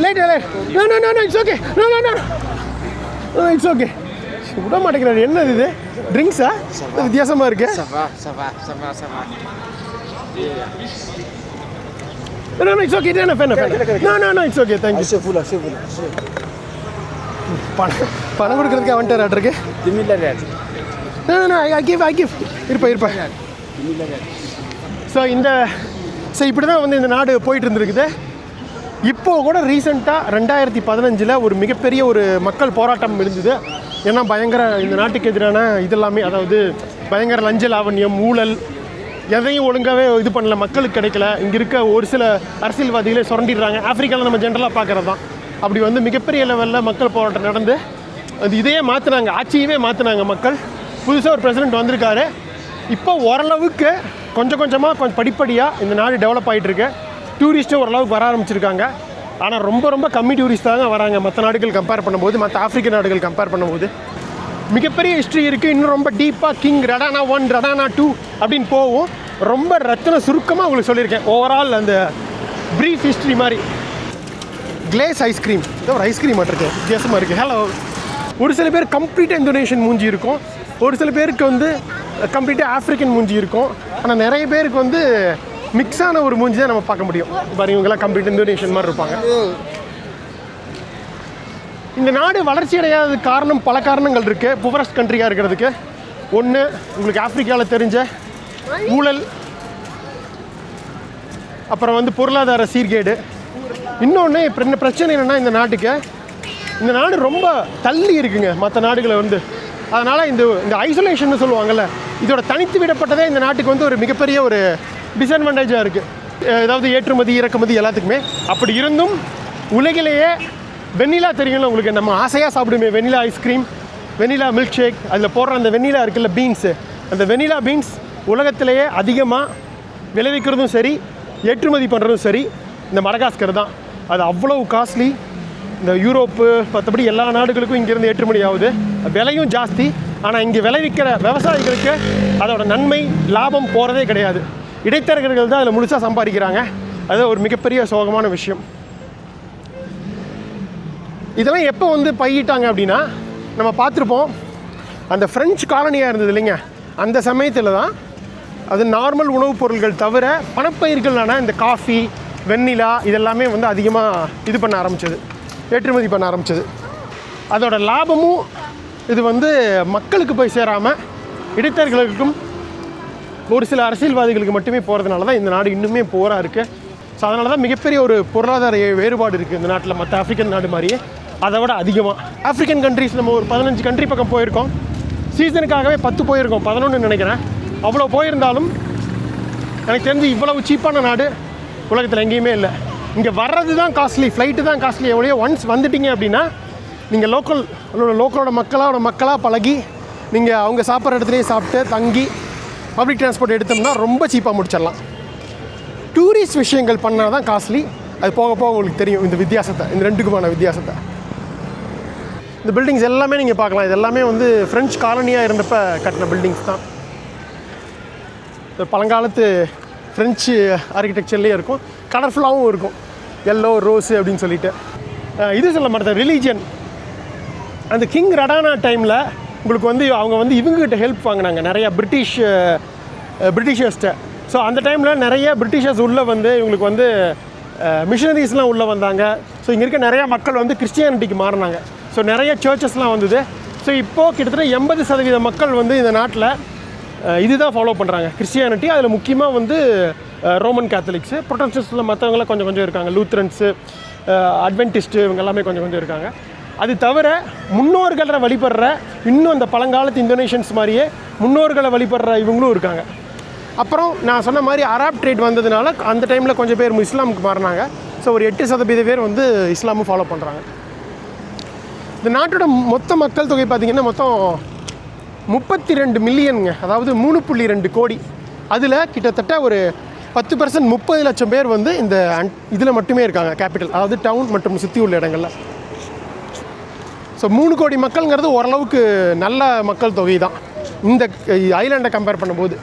late no it's okay, no it's okay. விட மாட்டேங்கிறாரு, என்னது இது ட்ரிங்க்ஸா? வித்தியாசமாக இருக்கு. No, it's okay. No, it's okay. Thank you. பணம் கொடுக்கறதுக்கு வந்துட்டார் ஆட்ருக்கு. I give. இருப்பா. ஸோ இப்படி தான் வந்து இந்த நாடு போயிட்டு இருந்துருக்குது. இப்போது கூட ரீசெண்டாக 2015 ஒரு மிகப்பெரிய ஒரு மக்கள் போராட்டம் இருந்தது. ஏன்னா பயங்கர இந்த நாட்டுக்கு எதிரான இதெல்லாமே, அதாவது பயங்கர லஞ்ச லாவண்யம், ஊழல், எதையும் ஒழுங்காகவே இது பண்ணல, மக்களுக்கு கிடைக்கல. இங்கே இருக்க ஒரு சில அரசியல்வாதிகளே சுரண்டிடுறாங்க. ஆஃப்ரிக்காவில் நம்ம ஜென்ரலாக பார்க்குறது தான். அப்படி வந்து மிகப்பெரிய லெவலில் மக்கள் போராட்டம் நடந்து அது இதையே மாற்றினாங்க, ஆட்சியவே மாற்றினாங்க மக்கள். புதுசாக ஒரு பிரசிடெண்ட் வந்திருக்காரு. இப்போ ஓரளவுக்கு கொஞ்சம் படிப்படியாக இந்த நாடு டெவலப் ஆகிட்டுருக்கு. டூரிஸ்ட்டும் ஓரளவுக்கு வர ஆரம்பிச்சிருக்காங்க. ஆனால் ரொம்ப கம்மி டூரிஸ்ட் தாங்க வராங்க மற்ற நாடுகள் கம்பேர் பண்ணும்போது, மற்ற ஆஃப்ரிக்க நாடுகள் கம்பேர் பண்ணும்போது. மிகப்பெரிய ஹிஸ்ட்ரி இருக்குது. இன்னும் ரொம்ப டீப்பாக கிங் ரடானா 1 ரடானா 2 அப்படின்னு போகும். ரொம்ப ரத்தின சுருக்கமாக உங்களுக்கு சொல்லியிருக்கேன். ஓவரால் அந்த ப்ரீஃப் ஹிஸ்ட்ரி மாதிரி. கிளேஸ் ஐஸ்கிரீம், இதோ ஒரு ஐஸ்கிரீம் இருக்குது, வித்தியாசமாக இருக்குது. ஹலோ. ஒரு சில பேர் கம்ப்ளீட்டாக இந்தோனேஷியன் மூஞ்சி இருக்கும், ஒரு சில பேருக்கு வந்து கம்ப்ளீட்டாக ஆஃப்ரிக்கன் மூஞ்சி இருக்கும். ஆனால் நிறைய பேருக்கு வந்து மிக்ஸான ஒரு மூஞ்சி தான் நம்ம பார்க்க முடியும். பாருங்க, இவங்கெல்லாம் கம்ப்ளீட்டாக இந்தோனேஷியன் மாதிரி இருப்பாங்க. இந்த நாடு வளர்ச்சி அடையாத காரணம் பல காரணங்கள் இருக்குது. புவரஸ்ட் கண்ட்ரியாக இருக்கிறதுக்கு ஒன்று உங்களுக்கு ஆஃப்ரிக்காவில் தெரிஞ்ச ஊழல், அப்புறம் வந்து பொருளாதார சீர்கேடு. இன்னொன்று பிரச்சனை என்னென்னா, இந்த நாட்டுக்கு இந்த நாடு ரொம்ப தள்ளி இருக்குங்க மற்ற நாடுகளை வந்து. அதனால் இந்த ஐசோலேஷன் சொல்லுவாங்கள்ல, இதோட தனித்து விடப்பட்டதே இந்த நாட்டுக்கு வந்து ஒரு மிகப்பெரிய ஒரு டிஸ்அட்வான்டேஜாக இருக்குது. ஏதாவது ஏற்றுமதி இறக்குமதி எல்லாத்துக்குமே. அப்படி இருந்தும் உலகிலேயே வெண்ணிலா தெரியும்ல உங்களுக்கு, நம்ம ஆசையாக சாப்பிடுமே வெண்ணிலா ஐஸ்கிரீம், வெண்ணிலா மில்க் ஷேக், அதில் போடுற அந்த வெண்ணிலா இருக்குல்ல பீன்ஸு, அந்த வெண்ணிலா பீன்ஸ் உலகத்திலேயே அதிகமாக விளைவிக்கிறதும் சரி ஏற்றுமதி பண்ணுறதும் சரி இந்த மடகாஸ்கர் தான். அது அவ்வளோ காஸ்ட்லி. இந்த யூரோப்பு மற்றபடி எல்லா நாடுகளுக்கும் இங்கேருந்து ஏற்றுமதி ஆகுது. விலையும் ஜாஸ்தி. ஆனால் இங்கே விளைவிக்கிற விவசாயிகளுக்கு அதோட நன்மை லாபம் போகிறதே கிடையாது. இடைத்தரகர்கள் தான் அதில் முழுசாக சம்பாதிக்கிறாங்க. அது ஒரு மிகப்பெரிய சோகமான விஷயம். இதெல்லாம் எப்போ வந்து பயிட்டாங்க அப்படின்னா, நம்ம பார்த்துருப்போம் அந்த ஃப்ரெஞ்சு காலனியாக இருந்தது இல்லைங்க, அந்த சமயத்தில் தான் அது நார்மல் உணவுப் பொருட்கள் தவிர பணப்பயிர்களான இந்த காஃபி, வெண்ணிலா இதெல்லாமே வந்து அதிகமாக இது பண்ண ஆரம்பித்தது, ஏற்றுமதி பண்ண ஆரம்பித்தது. அதோட லாபமும் இது வந்து மக்களுக்கு போய் சேராமல் இடைத்தரகர்களுக்கும் ஒரு சில அரசியல்வாதிகளுக்கு மட்டுமே போகிறதுனால தான் இந்த நாடு இன்னுமே போராக இருக்குது. ஸோ அதனால தான் மிகப்பெரிய ஒரு பொருளாதார வேறுபாடு இருக்குது இந்த நாட்டில். மற்ற ஆஃப்ரிக்கன் நாடு மாதிரியே அதை விட அதிகமாக ஆஃப்ரிக்கன் கண்ட்ரிஸ் நம்ம ஒரு 15 கண்ட்ரி பக்கம் போயிருக்கோம். சீசனுக்காகவே 10 போயிருக்கோம், 11 நினைக்கிறேன். அவ்வளோ போயிருந்தாலும் எனக்கு தெரிஞ்சு இவ்வளவு சீப்பான நாடு உலகத்தில் எங்கேயுமே இல்லை. இங்கே வர்றது தான் காஸ்ட்லி, ஃப்ளைட்டு தான் காஸ்ட்லி. எவ்வளோ ஒன்ஸ் வந்துட்டீங்க அப்படின்னா நீங்கள் லோக்கலோட மக்களாக பழகி நீங்கள் அவங்க சாப்பிட்ற இடத்துலையே சாப்பிட்டு தங்கி பப்ளிக் டிரான்ஸ்போர்ட் எடுத்தோம்னா ரொம்ப சீப்பாக முடிச்சிடலாம். டூரிஸ்ட் விஷயங்கள் பண்ணால் தான் காஸ்ட்லி. அது போக போக உங்களுக்கு தெரியும் இந்த வித்தியாசத்தை, இந்த ரெண்டுக்குமான வித்தியாசத்தை. இந்த பில்டிங்ஸ் எல்லாமே நீங்கள் பார்க்கலாம். இது எல்லாமே வந்து ஃப்ரெஞ்சு காலனியாக இருந்தப்போ கட்டின பில்டிங்ஸ் தான். பழங்காலத்து ஃப்ரெஞ்சு ஆர்கிடெக்சர்லேயே இருக்கும், கலர்ஃபுல்லாகவும் இருக்கும், எல்லோ ரோஸு அப்படின்னு சொல்லிட்டு. இது சொல்ல மாட்டேன், ரிலீஜன். அந்த கிங் ரடானா டைமில் உங்களுக்கு வந்து அவங்க வந்து இவங்ககிட்ட ஹெல்ப் வாங்கினாங்க நிறையா பிரிட்டிஷர்ஸ்ட்டை. ஸோ அந்த டைமில் நிறைய பிரிட்டிஷர்ஸ் உள்ளே வந்து இவங்களுக்கு வந்து மிஷனரிஸ்லாம் உள்ளே வந்தாங்க. ஸோ இங்கே இருக்க நிறையா மக்கள் வந்து கிறிஸ்டியானிட்டிக்கு மாறினாங்க. ஸோ நிறைய சர்ச்சஸ்லாம் வந்தது. ஸோ இப்போது கிட்டத்தட்ட 80% மக்கள் வந்து இந்த நாட்டில் இதுதான் ஃபாலோ பண்ணுறாங்க, கிறிஸ்டியானிட்டி. அதில் முக்கியமாக வந்து ரோமன் கேத்தலிக்ஸு, ப்ரொட்டஸ்டன்ஸில் மற்றவங்களாம் கொஞ்சம் இருக்காங்க, லூத்ரன்ஸு, அட்வென்டிஸ்ட்டு, இவங்க எல்லாமே கொஞ்சம் இருக்காங்க. அது தவிர முன்னோர்களை வழிபடுற இன்னும் அந்த பழங்காலத்து இந்தோனேஷியன்ஸ் மாதிரியே முன்னோர்களை வழிபடுற இவங்களும் இருக்காங்க. அப்புறம் நான் சொன்ன மாதிரி அராப் ட்ரேட் வந்ததுனால அந்த டைமில் கொஞ்சம் பேர் இஸ்லாமுக்கு மாறினாங்க. ஸோ ஒரு 8% பேர் வந்து இஸ்லாமும் ஃபாலோ பண்ணுறாங்க. இந்த நாட்டோட மொத்த மக்கள் தொகை பார்த்திங்கன்னா மொத்தம் 32 மில்லியனுங்க, அதாவது 3.2 கோடி. அதில் கிட்டத்தட்ட ஒரு 10% 30 லட்சம் பேர் வந்து இந்த இதில் மட்டுமே இருக்காங்க, கேபிட்டல், அதாவது டவுன் மற்றும் சுற்றி உள்ள இடங்களில். ஸோ 3 கோடி மக்கள்ங்கிறது ஓரளவுக்கு நல்ல மக்கள் தொகை தான் இந்த ஐலாண்டை கம்பேர் பண்ணும்போது.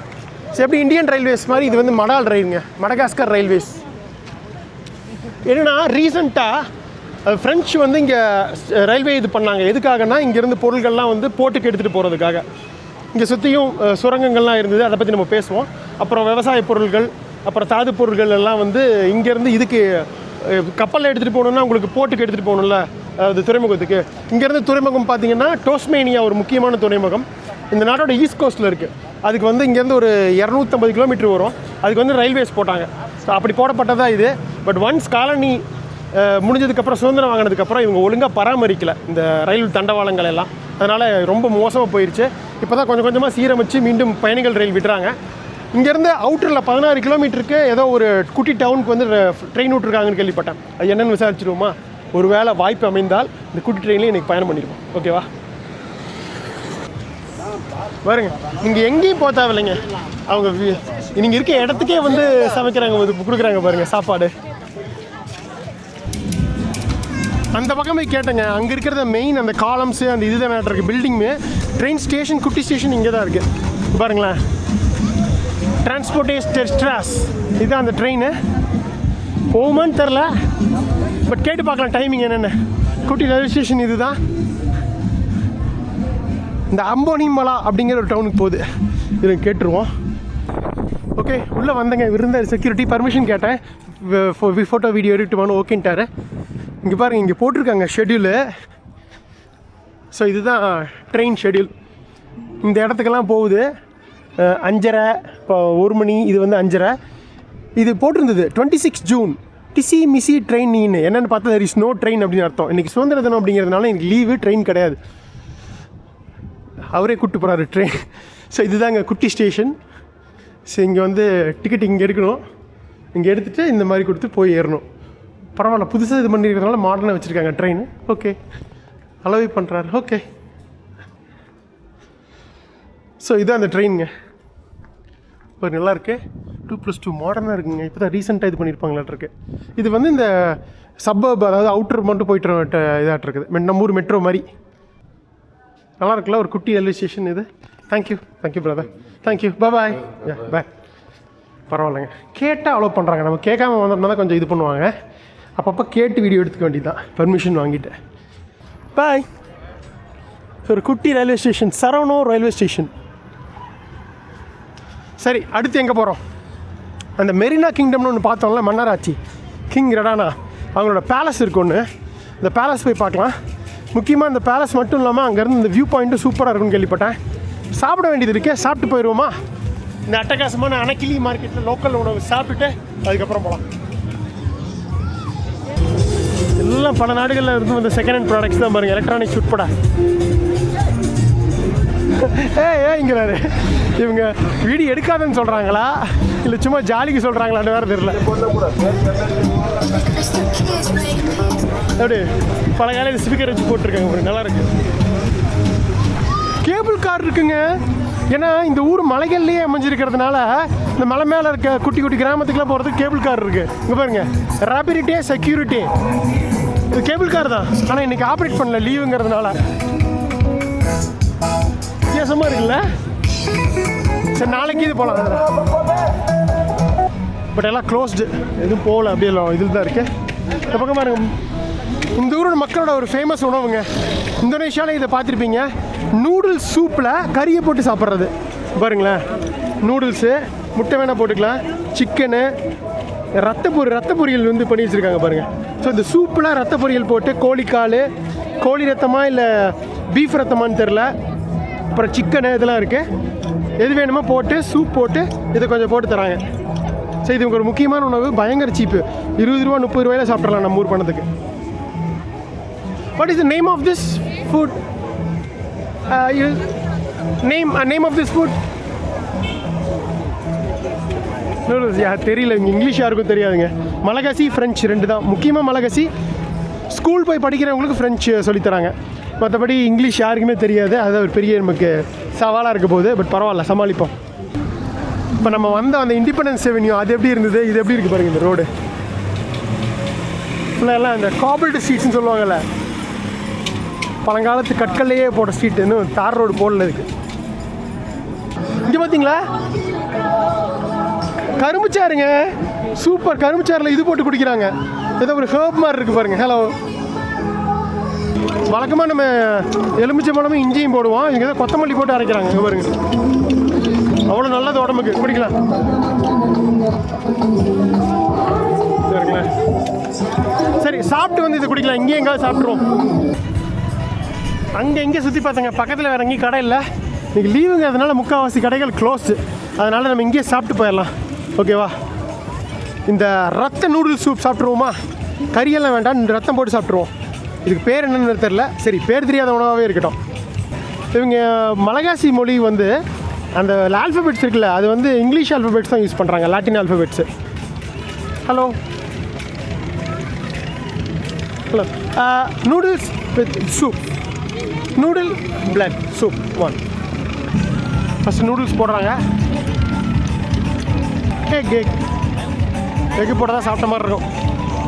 ஸோ எப்படி இந்தியன் ரயில்வேஸ் மாதிரி இது வந்து மடால் ரயிலுங்க, மடகாஸ்கர் ரயில்வேஸ். என்னென்னா ரீசெண்டாக ஃப்ரெஞ்சு வந்து இங்கே ரயில்வே இது பண்ணாங்க. எதுக்காகனா இங்கேருந்து பொருள்கள்லாம் வந்து போட்டுக்கு எடுத்துகிட்டு போகிறதுக்காக. இங்கே சுற்றியும் சுரங்கங்கள்லாம் இருந்தது, அதை பற்றி நம்ம பேசுவோம். அப்புறம் விவசாய பொருள்கள், அப்புறம் தாது பொருட்கள் எல்லாம் வந்து இங்கேருந்து இதுக்கு கப்பலில் எடுத்துகிட்டு போகணுன்னா உங்களுக்கு போட்டுக்கு எடுத்துகிட்டு போகணும்ல, அது துறைமுகத்துக்கு. இங்கேருந்து துறைமுகம் பார்த்திங்கன்னா டோஸ்மேனியா ஒரு முக்கியமான துறைமுகம் இந்த நாட்டோட ஈஸ்ட் கோஸ்ட்டில் இருக்குது. அதுக்கு வந்து இங்கேருந்து ஒரு 250 கிலோமீட்டர் வரும். அதுக்கு வந்து ரயில்வேஸ் போட்டாங்க. ஸோ அப்படி போடப்பட்டதாக இது. பட் ஒன்ஸ் காலனி முடிஞ்சதுக்கப்புறம், சுதந்திரம் வாங்கினதுக்கப்புறம் இவங்க ஒழுங்காக பராமரிக்கலை இந்த ரயில் தண்டவாளங்கள் எல்லாம். அதனால் ரொம்ப மோசமாக போயிடுச்சு. இப்போ தான் கொஞ்சம் கொஞ்சமாக சீரமைச்சு மீண்டும் பயணிகள் ரயில் விடுறாங்க. இங்கேருந்து அவுட்டரில் 16 கிலோமீட்டருக்கு ஏதோ ஒரு குட்டி டவுனுக்கு வந்து ட்ரெயின் விட்ருக்காங்கன்னு கேள்விப்பட்டேன். அது என்னென்னு விசாரிச்சிருவோமா? ஒரு வேளை வாய்ப்பு அமைந்தால் இந்த குட்டி ட்ரெயின்லேயே இன்றைக்கி பயணம் பண்ணிடுவோம். ஓகேவா? பாருங்க, நீங்கள் எங்கேயும் போக தேவையில்லைங்க. அவங்க நீங்கள் இருக்க இடத்துக்கே வந்து சமைக்கிறாங்க, கொடுக்குறாங்க பாருங்கள் சாப்பாடு. அந்த பக்கம் போய் கேட்டேங்க, அங்கே இருக்கிறத மெயின் அந்த காலம்ஸு அந்த இதுதான் இருக்குது. பில்டிங்கு ட்ரெயின் ஸ்டேஷன், குட்டி ஸ்டேஷன் இங்கே தான் இருக்குது பாருங்களேன். டிரான்ஸ்போர்ட்டேஸ் டெஸ்ட்ராஸ் இதுதான் அந்த ட்ரெயின். போகுமான்னு தெரில, பட் கேட்டு பார்க்கலாம் டைமிங் என்னென்ன. குட்டி ரயில்வே ஸ்டேஷன் இது தான். இந்த அம்போனிமலா அப்படிங்கிற ஒரு டவுனுக்கு போகுது. இதை கேட்டுருவோம். ஓகே, உள்ளே வந்தேங்க. இருந்தார் செக்யூரிட்டி, பர்மிஷன் கேட்டேன், ஃபோட்டோ வீடியோ எடுத்துவானு ஓகேன்ட்டாரு. இங்கே பாருங்கள், இங்கே போட்டிருக்காங்க ஷெட்யூலு. ஸோ இதுதான் ட்ரெயின் ஷெட்யூல். இந்த இடத்துக்கெல்லாம் போகுது 5:30, இப்போ 1 மணி, இது வந்து 5:30. இது போட்டிருந்தது 26 ஜூன் டிசி மிசி ட்ரெயின் நீன்னு என்னென்னு பார்த்தா there is no ட்ரெயின் அப்படின்னு அர்த்தம். இன்றைக்கி சுதந்திர தினம் அப்படிங்கிறதுனால எனக்கு லீவு, ட்ரெயின் கிடையாது. அவரே கூப்பிட்டு போகிறாரு ட்ரெயின். ஸோ இதுதாங்க குட்டி ஸ்டேஷன். ஸோ இங்கே வந்து டிக்கெட் இங்கே எடுக்கணும். இங்கே எடுத்துகிட்டு இந்த மாதிரி கொடுத்து போய் ஏறணும். பரவாயில்ல, புதுசாக இது பண்ணியிருக்கிறதுனால மாடர்னாக வச்சுருக்காங்க ட்ரெயின். ஓகே, அலோவே பண்ணுறாரு. ஓகே, ஸோ இதுதான் அந்த ட்ரெயினுங்க. இப்போ நல்லாயிருக்கு. 2+2 மாடர்னாக இருக்குங்க. இப்போ தான் ரீசெண்டாக இது பண்ணியிருப்பாங்களாட்ருக்கு. இது வந்து இந்த சப்பப், அதாவது அவுட்டர் மட்டும் போய்ட்டு இதாகிட்ருக்குது. நம்ம ஊர் மெட்ரோ மாதிரி நல்லா இருக்குல்ல. ஒரு குட்டி ரயில்வே ஸ்டேஷன் இது. Thank you brother. தேங்க்யூ, பாய். பாய். பரவாயில்லைங்க, கேட்டால் அலோவ் பண்ணுறாங்க. நம்ம கேட்காம வந்தோம்னா தான் கொஞ்சம் இது பண்ணுவாங்க. அப்பப்போ கேட்டு வீடியோ எடுத்துக்க வேண்டியது தான், பர்மிஷன் வாங்கிட்டு. பாய். ஒரு குட்டி ரயில்வே ஸ்டேஷன், சரவணோ ரயில்வே ஸ்டேஷன். சரி, அடுத்து எங்கே போகிறோம்? அந்த மெரினா கிங்டம்னு ஒன்று பார்த்தோம்ல, மன்னராட்சி கிங் ரெடானா, அவங்களோட பேலஸ் இருக்கு ஒன்று. இந்த பேலஸ் போய் பார்க்கலாம். முக்கியமாக இந்த பேலஸ் மட்டும் இல்லாமல் அங்கேருந்து இந்த வியூ பாயிண்ட்டும் சூப்பராக இருக்குன்னு கேள்விப்பட்டேன். சாப்பிட வேண்டியது இருக்கே, சாப்பிட்டு போயிடுவோமா? இந்த அட்டகாசமான அணக்கிளி மார்க்கெட்டில் லோக்கல் உணவு சாப்பிட்டுட்டு அதுக்கப்புறம் போகலாம். எல்லாம் பல நாடுகளில் இருந்து வந்த செகண்ட் ஹேண்ட் ப்ராடக்ட்ஸ் தான் பாருங்கள், எலக்ட்ரானிக்ஸ் உட்பட. ஏங்கிறாரு. இவங்க வீடியோ எடுக்காதுன்னு சொல்கிறாங்களா இல்லை சும்மா ஜாலிக்கு சொல்கிறாங்களான்னு வேறு தெரியல. அப்படி பல காலையில் ஸ்பீக்கர் வச்சு போட்டிருக்காங்க, ஒரு நல்லா இருக்கு. கேபிள் கார் இருக்குங்க. ஏன்னா இந்த ஊர் மலைகள்லேயே அமைஞ்சிருக்கிறதுனால இந்த மலை மேலே இருக்க குட்டி குட்டி கிராமத்துக்குலாம் போகிறதுக்கு கேபிள் கார் இருக்குது. இங்கே பாருங்கள், ரேபிடிட்டி செக்யூரிட்டி. இது கேபிள் கார் தான், ஆனால் இன்றைக்கி ஆப்ரேட் பண்ணல, லீவுங்கிறதுனால. வித்தியாசமாக இருக்குல்ல. சரி, நாளைக்கு இது போகலாம். பட் எல்லாம் க்ளோஸ்டு, எதுவும் போகல. அப்படியே இதில் தான் இருக்குது. இந்த பக்கம் பாருங்க, இந்த ஊரோட மக்களோட ஒரு ஃபேமஸ் உணவுங்க. இந்தோனேஷியாவில் இதை பார்த்துருப்பீங்க. நூடுல்ஸ் சூப்பில் கறியை போட்டு சாப்பிட்றது பாருங்களேன். நூடுல்ஸு, முட்டை வேணால் போட்டுக்கலாம், சிக்கனு, ரத்த பொரியல் வந்து பண்ணி வச்சுருக்காங்க பாருங்கள். ஸோ இந்த சூப்பில் ரத்த பொரியல் போட்டு, கோழிக்கால், கோழி ரத்தமாக இல்லை பீஃப் ரத்தமானு தெரில, அப்புறம் சிக்கனு இதெல்லாம் இருக்குது. எது வேணுமோ போட்டு சூப் போட்டு இதை கொஞ்சம் போட்டு தராங்க. ஸோ இது ஒரு முக்கியமான உணவு, பயங்கர சீப்பு. 20 ரூபா 30 ரூபாயில் சாப்பிட்றலாம் நம்ம ஊர் பணத்துக்கு. What is the name of this food? Name of this food? Noodles தெரியல, இங்கிலீஷ் யாருக்கும் தெரியாதுங்க. மலகாசி, ஃப்ரெஞ்சு ரெண்டு தான். முக்கியமாக மலகாசி ஸ்கூல் போய் படிக்கிறவங்களுக்கு ஃப்ரெஞ்சு சொல்லித்தராங்க. மற்றபடி இங்கிலீஷ் யாருக்குமே தெரியாது. அது ஒரு பெரிய நமக்கு சவாலாக இருக்க போகுது. பட் பரவாயில்ல, சமாளிப்போம். இப்போ நம்ம வந்த அந்த இண்டிபெண்டன்ஸ் அவென்யூ அது எப்படி இருந்தது, இது எப்படி இருக்குது பாருங்கள். இந்த ரோடு ஃபுல்லாக இந்த காபிள்டு ஸ்ட்ரீட்ஸ்னு சொல்லுவாங்கள்ல, பழங்காலத்து கற்கள்லையே போட்ட ஸ்ட்ரீட், இன்னும் தார் ரோடு போடல இருக்குது. இங்கே பார்த்தீங்களா, கரும்புச்சாருங்க, சூப்பர். கரும்புச்சாரில் இது போட்டு குடிக்கிறாங்க. ஏதோ ஒரு ஹர்ப் மாதிரி இருக்குது பாருங்கள். ஹலோ, வழக்கமாக நம்ம எலுமிச்சை பழமும் இஞ்சியும் போடுவோம், இங்கே ஏதோ கொத்தமல்லி போட்டு அரைக்கிறாங்க. இங்கே பாருங்க, அவ்வளோ நல்லது உடம்புக்கு. குடிக்கலாம். சரிங்களா, சரி, சாப்பிட்டு வந்து இதை குடிக்கலாம். இங்கேயும் எங்கேயாவது சாப்பிட்ருவோம். அங்கே இங்கே சுற்றி பார்த்தாங்க, பக்கத்தில் வேறு எங்கேயும் கடை இல்லை. இன்றைக்கி லீவுங்க, அதனால் முக்கால்வாசி கடைகள் க்ளோஸ்டு. அதனால் நம்ம இங்கேயே சாப்பிட்டு போயிடலாம். ஓகேவா? இந்த ரத்த நூடுல்ஸ் சூப் சாப்பிட்ருவோமா? கறியெல்லாம் வேண்டாம், இந்த ரத்தம் போட்டு சாப்பிட்ருவோம். இதுக்கு பேர் என்னென்னு தெரில. சரி, பேர் தெரியாத உணவாகவே இருக்கட்டும். இவங்க மலகாசி மொழி வந்து அந்த ஆல்ஃபபெட்ஸ் இருக்குல்ல, அது வந்து இங்கிலீஷ் ஆல்ஃபபெட்ஸ் தான் யூஸ் பண்ணுறாங்க, Latin alphabets. Hello hello, noodles with soup, noodle blood soup 1. First noodles போடுறாங்க. எக்கு போட்டால் தான் சாப்பிட்ட மாதிரி இருக்கும்.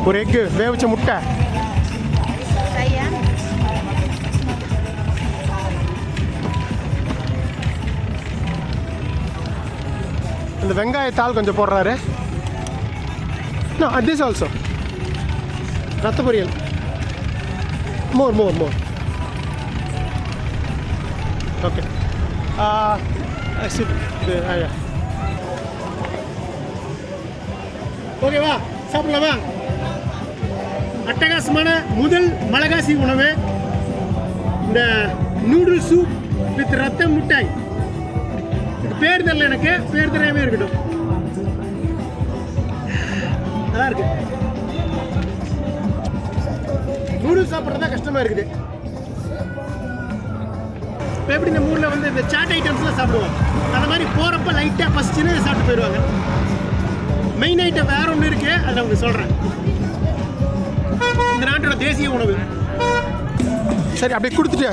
ஒரு எக்கு, வேவிச்ச முட்டை, இந்த வெங்காயத்தால் கொஞ்சம் போடுறாரு. திஸ் ஆல்சோ ரத்த பொரியல். மோர். ஓகே, ஓகேவா? சாப்பிடலாமா? அட்டகாசமான முதல் மலகாசி உணவு, இந்த நூடுல் சூப் வித் ரத்த முட்டாய். பேர் தெரியல, எனக்கு பேர் தெரியாமே இருக்கட்டும். நல்லா இருக்கு. நூடுல்ஸ் சாப்பிட்றது தான் கஷ்டமாக இருக்குது. இப்போ எப்படி இந்த ஊரில் வந்து இந்த சாட் ஐட்டம்ஸ்லாம் சாப்பிடுவோம், அந்த மாதிரி போகிறப்ப லைட்டாக பசிச்சுன்னு சாப்பிட்டு போயிடுவாங்க. மெயின் ஐட்டம் வேற ஒன்று இருக்குது, அதை நான் உங்களுக்கு சொல்கிறேன். இந்த நாட்டோட தேசிய உணவு. சரி, அப்படியே கொடுத்துட்டு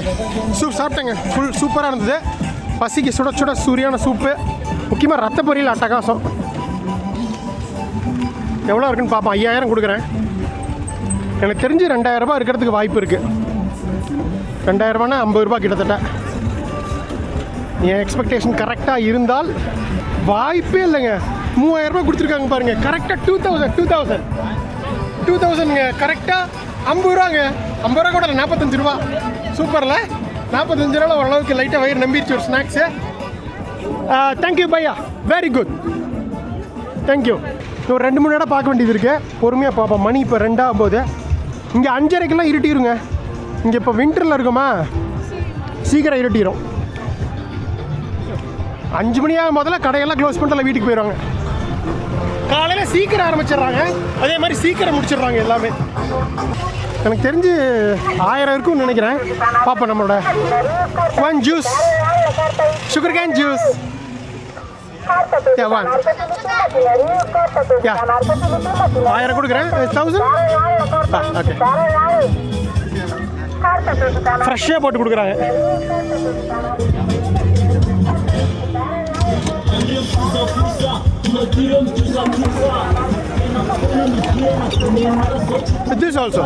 சூப் சாப்பிட்டேங்க. ஃபுல் சூப்பராக இருந்தது. பசிக்கு சுட சுட சூரியான சூப்பு, முக்கியமாக ரத்த பொரியல் அட்டகாசம். எவ்வளோ இருக்குன்னு பார்ப்போம். 5000 கொடுக்குறேன். எனக்கு தெரிஞ்சு 2000 ரூபாய் இருக்கிறதுக்கு வாய்ப்பு இருக்குது. 2000 ரூபான்னா 50 ரூபா கிட்டத்தட்ட. என் எக்ஸ்பெக்டேஷன் கரெக்டாக இருந்தால் வாய்ப்பே இல்லைங்க. 3000 ரூபாய் கொடுத்துருக்காங்க பாருங்கள். கரெக்டாக 2000ங்க. கரெக்டாக 50 ரூபாங்க. 50 ரூபா கூட இல்லை, 45 ரூபா. சூப்பரில் 45 ரூபாவில் ஓரளவுக்கு லைட்டாக வயிறு நம்பிடுச்சு ஒரு ஸ்நாக்ஸு. தேங்க்யூ பையா, வெரி குட், தேங்க்யூ. ஒரு 2-3 இடம் பார்க்க வேண்டியது இருக்குது, பொறுமையாக பார்ப்போம். மணி இப்போ 2 ஆகும்போது. இங்கே 5:30க்கெல்லாம் இருட்டிடுங்க. இங்கே இப்போ வின்டரில் இருக்குமா, சீக்கிரம் இருட்டிடும். 5 மணி ஆகும் முதல்ல கடையெல்லாம் க்ளோஸ் பண்ணிட்டு வீட்டுக்கு போயிடுவாங்க. காலையில் சீக்கிரம் ஆரம்பிச்சிடுறாங்க, அதே மாதிரி சீக்கிரம் முடிச்சிடுறாங்க எல்லாமே. எனக்கு தெரிஞ்சு 1000 இருக்கும்னு நினைக்கிறேன். பார்ப்போம். நம்மளோட one juice, sugar cane juice. One 1000 கொடுக்குறேன். 1000. ஓகே, ஃப்ரெஷ்ஷாக போட்டு கொடுக்குறாங்க. This also.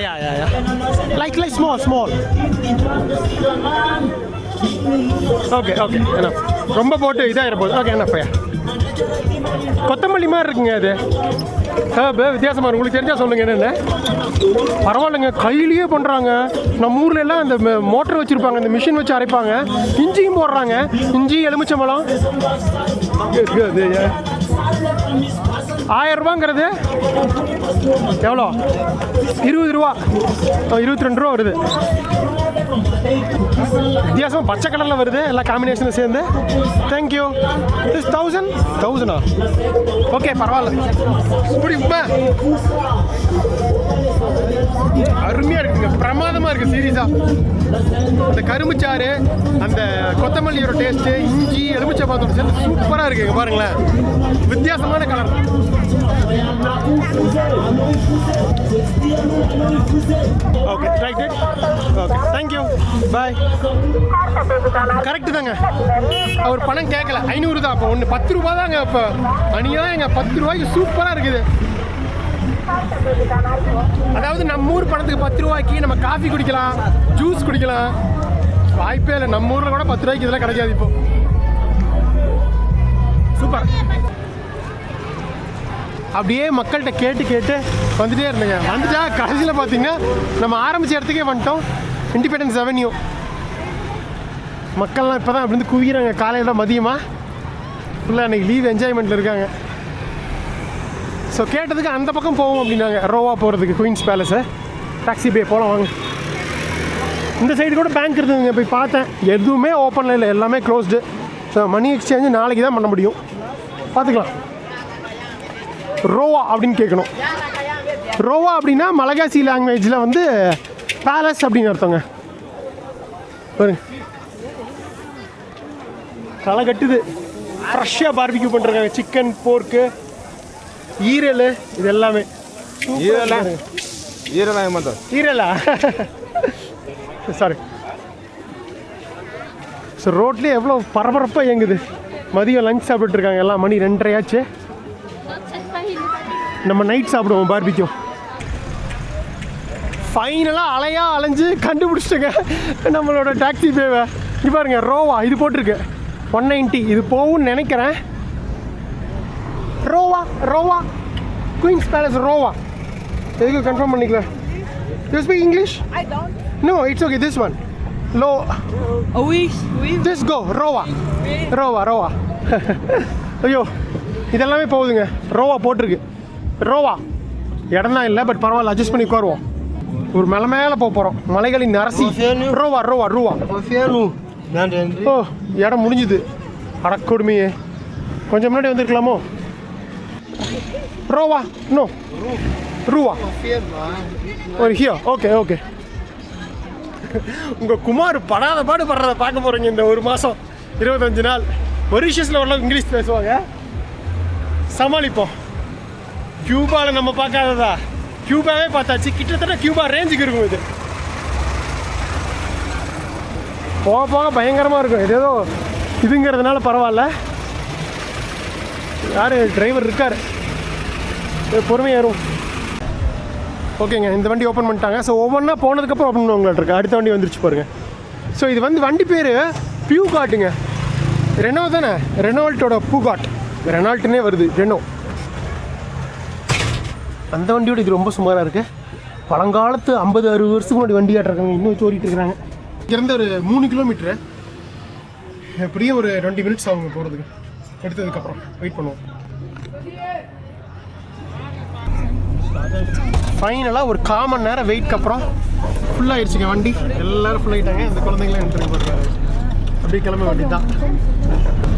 Yeah. Like small. Okay, enough. ரொம்ப போட்டு இதாக போகுது. Okay, enough. கொத்தமல்லி மாதிரி இருக்குங்க அது. வித்தியாசமாக இருக்கும். உங்களுக்கு தெரிஞ்சால் சொல்லுங்கள் என்னென்ன. பரவாயில்லைங்க, கையிலேயே பண்ணுறாங்க. நம்ம ஊரில் எல்லாம் இந்த மோட்டர் வச்சுருப்பாங்க, இந்த மிஷின் வச்சு அரைப்பாங்க. இஞ்சியும் போடுறாங்க, இஞ்சி, எலுமிச்சம்பழம். 1000 ரூபாங்கிறது எவ்வளோ? 20 ரூபா, 22 ரூபா வருது. வித்தியாசம் பச்சை கலரில் வருது, எல்லா காம்பினேஷனும் சேர்ந்து. தேங்க்யூ. 1000 ஓகே, பரவாயில்ல. இப்படி அருமையாக இருக்குங்க, பிரமாதமாக இருக்குது. சீரியஸாக அந்த கரும்புச்சாறு, அந்த கொத்தமல்லியோட டேஸ்ட்டு, இஞ்சி, எலுமிச்சம்பழத்தோட சேர்ந்து சூப்பராக இருக்குங்க. பாருங்களேன், வித்தியாசமான colour. Okay, right it. Okay, thank you, bye. Correct தாங்க, அவர் பணம் கேட்கல. 500 தான். அப்போ ஒன்று 10 ரூபா தாங்க. இப்போ அநியாயங்க, 10 ரூபாய்க்கு சூப்பராக இருக்குது. அதாவது நம்ம ஊர் பணத்துக்கு 10 ரூபாய்க்கு நம்ம காஃபி குடிக்கலாம், ஜூஸ் குடிக்கலாம். வாய்ப்பே இல்லை. நம்ம ஊரில் கூட 10 ரூபாய்க்கு இதெல்லாம் கிடைக்காது இப்போ. சூப்பர். அப்படியே மக்கள்கிட்ட கேட்டு வந்துட்டே இருந்தேங்க. வந்துட்டா கடைசியில் பார்த்தீங்கன்னா நம்ம ஆரம்பித்த இடத்துக்கே வந்துட்டோம். Independence avenue. மக்கள்லாம் இப்போ தான் அப்படி வந்து குவிக்கிறாங்க. காலையில் மதியமாக ஃபுல்லாக அன்றைக்கி லீவ் என்ஜாய்மெண்ட்டில் இருக்காங்க. ஸோ கேட்டதுக்கு அந்த பக்கம் போவோம் அப்படின்னாங்க, ரோவா போகிறதுக்கு, குயின்ஸ் பேலஸு. டாக்ஸி பே போகலாம் வாங்க. இந்த சைடு கூட பேங்க் இருந்ததுங்க, போய் பார்த்தேன். எதுவுமே ஓப்பனில் இல்லை, எல்லாமே க்ளோஸ்டு. ஸோ மணி எக்ஸ்சேஞ்சு நாளைக்கு தான் பண்ண முடியும். பார்த்துக்கலாம். ரோவா அப்படின்னு கேட்கணும். ரோவா அப்படின்னா மலகாசி லாங்குவேஜில் வந்து பேலஸ் அப்படின்னு அர்த்தங்க. பாருங்க, களை கட்டுது. ஃப்ரெஷ்ஷாக பார்பிக்யூ பண்ணுறாங்க. சிக்கன், போர்க்கு, ஈரல், இது எல்லாமே. ஈரலா சாரி. ஸோ ரோட்லேயே எவ்வளோ பரபரப்பாக இயங்குது. மதியம் லஞ்ச் சாப்பிட்டுருக்காங்க எல்லாம். மணி 2:30 ஆச்சு. நம்ம நைட் சாப்பிடுவோம் பார்பிக்யூ. ஃபைனலாக அலைஞ்சு கண்டுபிடிச்சிட்டேங்க நம்மளோட டாக்ஸி பேவை. இது பாருங்க, ரோவா இது போட்டிருக்கு 190. இது போகும்னு நினைக்கிறேன். ரோவா குயின்ஸ் பேலஸ் ரோவா. எதுக்கு கன்ஃபார்ம் பண்ணிக்கல. You speak English?
I don't.
No, it's okay. This one. This go. ரோவா. ஐயோ, இதெல்லாமே போகுதுங்க. ரோவா போட்டிருக்கு. ரோவா இடம் தான் இல்லை, பட் பரவாயில்ல, அட்ஜஸ்ட் பண்ணி உட்காருவோம். ஒரு மேலே போக போகிறோம். மலைகளின் அரசி ரோவா. ஓ, இடம் முடிஞ்சுது. அடக்கொடுமையே, கொஞ்சம் முன்னாடி வந்திருக்கலாமோ. Rowa? No. Ruwa. Or here. Okay, okay. உங்கள் குமார் படாத பாடு படுறத பார்க்க போகிறீங்க இந்த ஒரு மாதம் 25 நாள். மொரீஷியஸில் ஓரளவுக்கு இங்கிலீஷ் பேசுவாங்க, சமாளிப்போம். கியூபாவில் நம்ம பார்க்காததா, கியூபாவே பார்த்தாச்சு. கிட்டத்தட்ட கியூபா ரேஞ்சுக்கு இருக்கும் இது. போக போக பயங்கரமாக இருக்கும். ஏதோ இதுங்கிறதுனால பரவாயில்ல. யார் டிரைவர் இருக்கார், பொறுமையாக ஏறும். ஓகேங்க, இந்த வண்டி ஓப்பன் பண்ணிட்டாங்க. ஸோ ஒவ்வொன்றா போனதுக்கப்புறம் ஓப்பன் பண்ணுவாங்களாட்டு இருக்கு. அடுத்த வண்டி வந்துருச்சு பாருங்க. ஸோ இது வந்து வண்டி பேர் பியூகாட்டுங்க. ரெனோ தானே, ரெனால்ட்டோட பூகாட். ரெனால்ட்டுனே வருது, ரெனோ. அந்த வண்டியோட இது ரொம்ப சுமாராக இருக்குது. பழங்காலத்து 50-60 வருஷத்துக்கு முன்னாடி வண்டி ஆட்டிருக்காங்க, இன்னும் வச்சு ஓடிட்டு இருக்கிறாங்க. இங்கேருந்து ஒரு 3 கிலோமீட்டரு, எப்படியும் ஒரு 20 மினிட்ஸ் ஆகுங்க போகிறதுக்கு. எடுத்ததுக்கப்புறம் வெயிட் பண்ணுவோம். ஃபைனலாக ஒரு 1/4 மணி நேரம் வெயிட்க்கு அப்புறம் ஃபுல்லாகிடுச்சுங்க வண்டி. எல்லோரும் ஃபுல்லாகிட்டாங்க. இந்த குழந்தைங்களாம் என்ட்ரி பண்ணுறாங்க. அப்படியே கிளம்ப வேண்டியது தான்.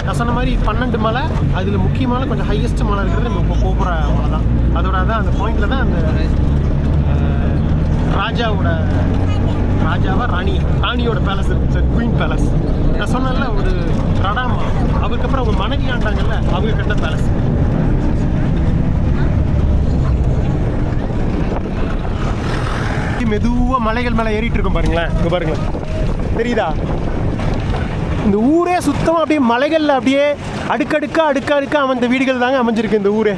நான் சொன்ன மாதிரி 12 மலை, அதில் முக்கியமான கொஞ்சம் ஹையஸ்ட் மலை இருக்கிறது நம்ம இப்போ போகிற மலை தான். அதோட தான் அந்த பாயிண்டில் தான் அந்த ராணியோட பேலஸ் இருக்குது சார், குயின் பேலஸ். நான் சொன்னேன்ல ஒரு ரடாமா, அதுக்கப்புறம் அவங்க மனைவி ஆண்டாங்கல்ல, அவங்க கட்ட பேலஸ். மெதுவாக மலைகள் மேலே ஏறிட்டு இருக்கும் பாருங்களேன். இங்கே பாருங்களேன், தெரியுதா? இந்த ஊரே சுத்தமாக அப்படியே மலைகளில் அப்படியே அடுக்கடுக்கா அமைந்த வீடுகள் தாங்க அமைஞ்சிருக்கு இந்த ஊரே.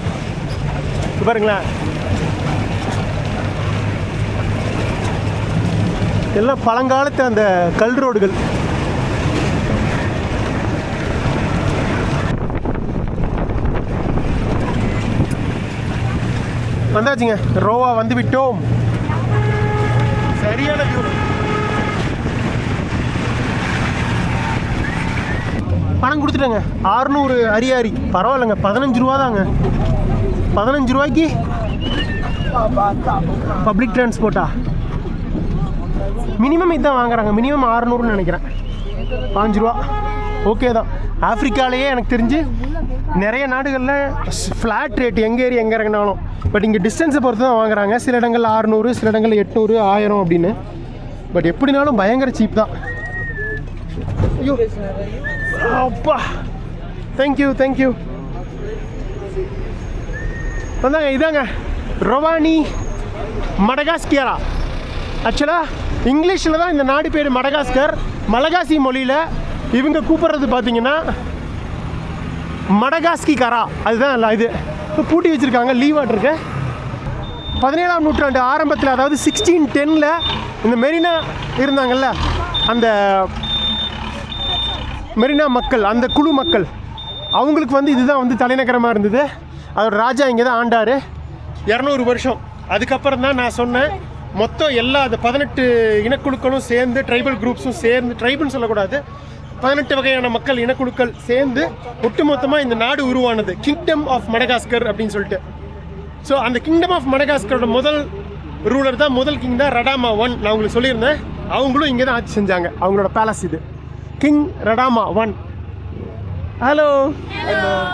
பாருங்களேன், எல்லாம் பழங்காலத்து அந்த கல் ரோடுகள். வந்தாச்சுங்க, ரோவா வந்து விட்டோம். சரியான வியூ. பணம் கொடுத்துட்டேங்க, 600 அரியாரி. பரவாயில்லைங்க, 15 ரூபா தாங்க. 15 ரூபாய்க்கு பப்ளிக் டிரான்ஸ்போர்ட்டா? மினிமம் இதுதான் வாங்குறாங்க. மினிமம் 600ன்னு நினைக்கிறேன். 5 ரூபா ஓகே தான். ஆஃப்ரிக்காலேயே எனக்கு தெரிஞ்சு நிறைய நாடுகளில் ஃப்ளாட் ரேட் எங்கே ஏறி எங்கே இறங்கினாலும். பட் இங்கே டிஸ்டன்ஸை பொறுத்து தான் வாங்குறாங்க. சில இடங்களில் 600, சில இடங்களில் 800, 1000 அப்படின்னு. பட் எப்படினாலும் பயங்கர சீப் தான். ஐயோ அப்பா, தேங்க்யூ. வந்தாங்க, இதாங்க ரொவானி மடகாஸ்கரா. ஆக்சுவலாக இங்கிலீஷில் தான் இந்த நாடு பேர் மடகாஸ்கர். மலகாசி மொழியில் இவங்க கூப்பிட்றது பார்த்தீங்கன்னா மடகாஸ்கி கரா. அதுதான் இல்லை, இது இப்போ பூட்டி வச்சுருக்காங்க, லீவ் ஆட்டிருக்கு. 17ஆம் நூற்றாண்டு ஆரம்பத்தில், அதாவது 1610 இந்த மெரினா இருந்தாங்கல்ல, அந்த மெரினா மக்கள், அந்த குழு மக்கள், அவங்களுக்கு வந்து இதுதான் வந்து தலைநகரமாக இருந்தது. அதோட ராஜா இங்கே தான் ஆண்டார் 200 வருஷம். அதுக்கப்புறம் தான் நான் சொன்னேன், மொத்தம் எல்லா அந்த 18 இனக்குழுக்களும் சேர்ந்து, ட்ரைபல் குரூப்ஸும் சேர்ந்து, ட்ரைபல்னு சொல்லக்கூடாது, 18 வகையான மக்கள் இனக்குழுக்கள் சேர்ந்து ஒட்டுமொத்தமாக இந்த நாடு உருவானது, கிங்டம் ஆஃப் மடகாஸ்கர் அப்படின்னு சொல்லிட்டு. ஸோ அந்த கிங்டம் ஆஃப் மடகாஸ்கரோட முதல் ரூலர் தான், முதல் கிங் தான் ரடாமா 1. நான் உங்களுக்கு சொல்லியிருந்தேன், அவங்களும் இங்கே தான் ஆட்சி செஞ்சாங்க. அவங்களோட பேலஸ் இது, king Radama 1. Hello,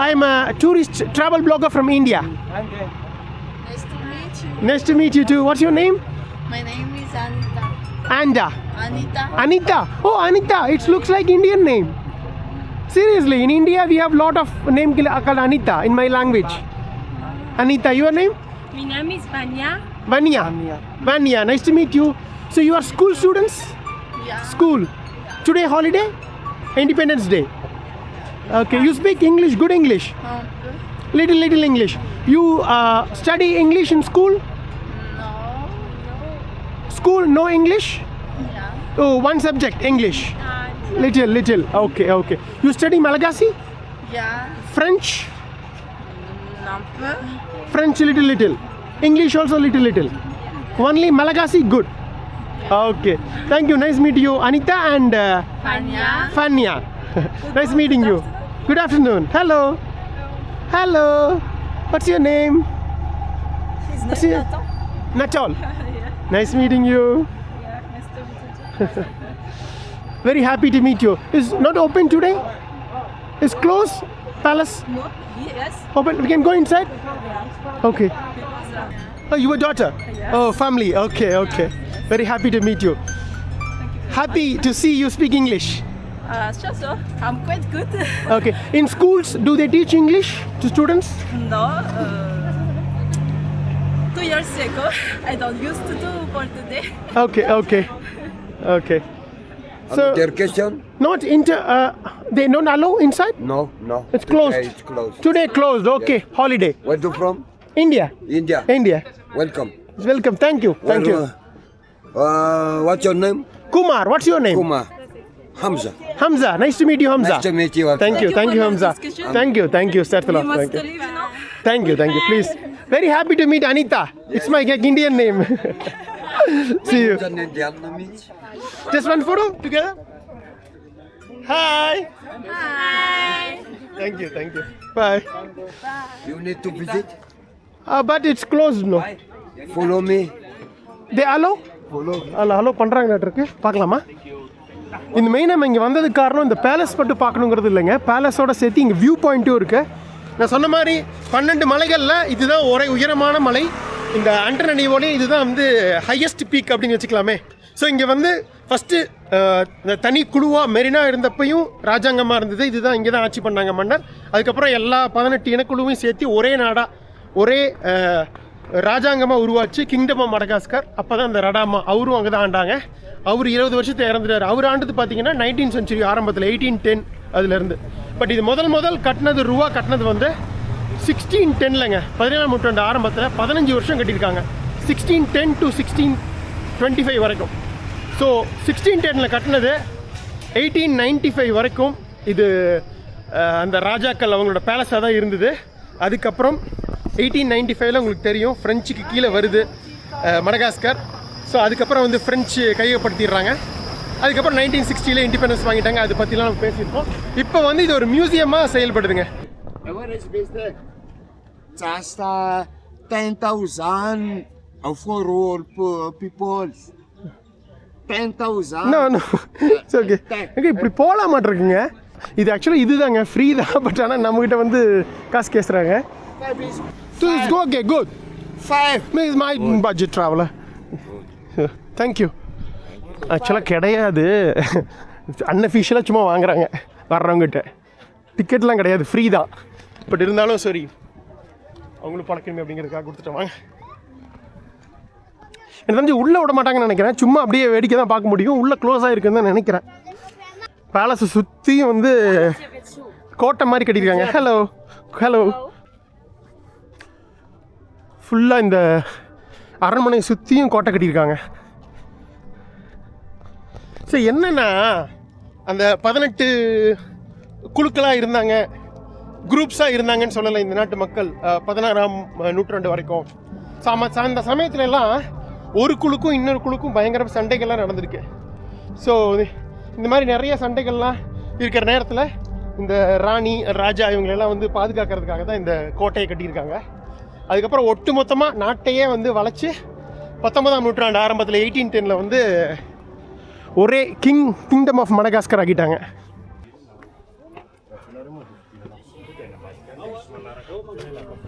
I am a tourist travel blogger from India.
Nice to meet you.
Nice to meet you too. What's your name?
My name is Anita.
Anda.
Anita.
Oh, Anita. It looks like Indian name. Seriously, in India we have lot of name called Anita in my language. Anita, your name?
My name is Vanya.
Vanya. Nice to meet you. So you are school students?
Yeah.
School. Today holiday? Independence Day. Okay, you speak English, good English. Little English. You study English in school?
No.
School, no English?
Yeah.
Oh, one subject, English. Little. Okay. You study Malagasy?
Yeah.
French?
Un peu.
French little. English also little. Only Malagasy, good. Okay. Thank you. Nice meeting you, Anita and Fania. Nice meeting you. Good afternoon. Hello. What's your name?
His name is
Nachol. Nice meeting you.
Nice to meet you.
Very happy to meet you. Is not open today? Is closed? palace?
No. Yes.
Open. We can go inside. Okay. Oh, your daughter.
Yes.
Oh, family. Okay, okay. Very happy to meet you. Happy to see you speak English.
Sure, sure. I'm quite good.
Okay. In schools, do they teach English to students?
No. 2 years ago, I don't used to do for today.
Okay, okay, okay. So
Another question?
not inter. They don't allow inside.
No, no.
It's closed.
Today it's closed.
Today closed. Okay, holiday.
Where you from?
India.
India.
India.
Welcome.
Welcome. Thank you. Thank you.
What's your name?
Kumar. What's your name?
Kumar. Hamza.
Hamza. Nice to meet you, Hamza.
Nice to meet you.
Thank you. Thank you,
for the
Hamza.
discussion.
Thank you. Thank you. Astaghfirullah.
You must
Thank you.
leave, you know.
Thank you. Thank you. Please. Very happy to meet Anita. It's my Indian name. See you.
Indian means?
Just one photo together. Hi.
Hi.
Thank you. Thank you. Bye.
You need to visit?
But it's closed no.
Follow me.
They allow?
Follow.
Allow பண்ணுறாங்களாட்டு இருக்கு பார்க்கலாமா? இந்த main நம்ம இங்கே வந்ததுக்கு காரணம் இந்த palace மட்டும் பார்க்கணுங்கிறது இல்லைங்க, பேலஸோட சேர்த்து இங்கே வியூ பாயிண்ட்டும் இருக்குது. நான் சொன்ன மாதிரி 12 மலைகளில் இதுதான் ஒரே உயரமான மலை. இந்த ஆண்டனடிவோலையும் இதுதான் வந்து ஹையஸ்ட் பீக் அப்படின்னு வச்சுக்கலாமே. ஸோ இங்கே வந்து ஃபஸ்ட்டு இந்த தனி குழுவாக மெரினா இருந்தப்பையும் ராஜாங்கமாக இருந்தது. இதுதான் இங்கே தான் ஆட்சி பண்ணாங்க மன்னர். அதுக்கப்புறம் எல்லா 18 இனக்குழுவையும் சேர்த்து ஒரே நாடாக ஒரே ராஜாங்கமாக உருவாச்சு, கிங்டம் ஆஃப் மடகாஸ்கர். அப்போ தான் அந்த ரடாமா அவரும் அங்கே தான் ஆண்டாங்க. அவர் 20 வருஷத்தை இறந்துட்டார். அவர் ஆண்டது பார்த்தீங்கன்னா 19th century ஆரம்பத்தில் 1810 அதுலேருந்து. பட் இது முதல் கட்டினது ரூபா கட்டினது வந்து 1610லங்க, 17ஆம் நூற்றாண்டு ஆரம்பத்தில் 15 வருஷம் கட்டியிருக்காங்க. 1610 to 1625 வரைக்கும். ஸோ 1610 கட்டினது 1895 வரைக்கும் இது அந்த ராஜாக்கள் அவங்களோட பேலஸாக தான் இருந்தது. அதுக்கப்புறம் 1895 உங்களுக்கு தெரியும் ஃப்ரெஞ்சுக்கு கீழே வருது மடகாஸ்கர். ஸோ அதுக்கப்புறம் வந்து ஃப்ரெஞ்சு கையப்படுத்திடுறாங்க. அதுக்கப்புறம் 1960 இண்டிபெண்டன்ஸ் வாங்கிட்டாங்க. அதை பற்றிலாம் நம்ம பேசியிருக்கோம். இப்போ வந்து இது ஒரு மியூசியமாக செயல்படுதுங்க.
Just 10,000 for all people. 10,000.
No. It's okay. Okay, இப்படி போகலாம் மாட்டிருக்குங்க. இது ஆக்சுவலாக இதுதாங்க ஃப்ரீ தான். பட் ஆனால் நம்மகிட்ட வந்து காசு கேசுறாங்க. So it's go okay, good.
5.
This is my budget traveler. Thank you. ஆக்சுவலாக கிடையாது, அன்அஃபிஷியலாக சும்மா வாங்குறாங்க வர்றவங்ககிட்ட. டிக்கெட்லாம் கிடையாது, ஃப்ரீ தான். பட் இருந்தாலும் சரி அவங்களும் பழக்கணுமே அப்படிங்கிறதுக்காக கொடுத்துட்டு வாங்க. எனக்கு தெரிஞ்சு உள்ளே விட மாட்டாங்கன்னு நினைக்கிறேன். சும்மா அப்படியே வேடிக்கை தான் பார்க்க முடியும். உள்ளே க்ளோஸாக இருக்குன்னு தான் நினைக்கிறேன். பேலஸை சுற்றியும் வந்து கோட்டை மாதிரி கட்டியிருக்காங்க. ஹலோ ஃபுல்லாக இந்த அரண்மனை சுற்றியும் கோட்டை கட்டியிருக்காங்க. சரி, என்னென்னா அந்த 18 குழுக்களாக இருந்தாங்க, குரூப்ஸாக இருந்தாங்கன்னு சொல்லலை இந்த நாட்டு மக்கள் 16ஆம் நூற்றாண்டு வரைக்கும். அந்த சமயத்துல எல்லாம் ஒரு குழுக்கும் இன்னொரு குழுக்கும் பயங்கர சண்டைகள்லாம் நடந்திருக்கு. ஸோ இந்த மாதிரி நிறைய சண்டைகள்லாம் இருக்கிற நேரத்தில் இந்த ராணி ராஜா இவங்களெல்லாம் வந்து பாதுகாக்கிறதுக்காக தான் இந்த கோட்டையை கட்டியிருக்காங்க. அதுக்கப்புறம் ஒட்டு மொத்தமாக நாட்டையே வந்து வளைச்சி 19ஆம் நூற்றாண்டு ஆரம்பத்தில் 1810 வந்து ஒரே கிங்டம் ஆஃப் மடகாஸ்கர் ஆக்கிட்டாங்க.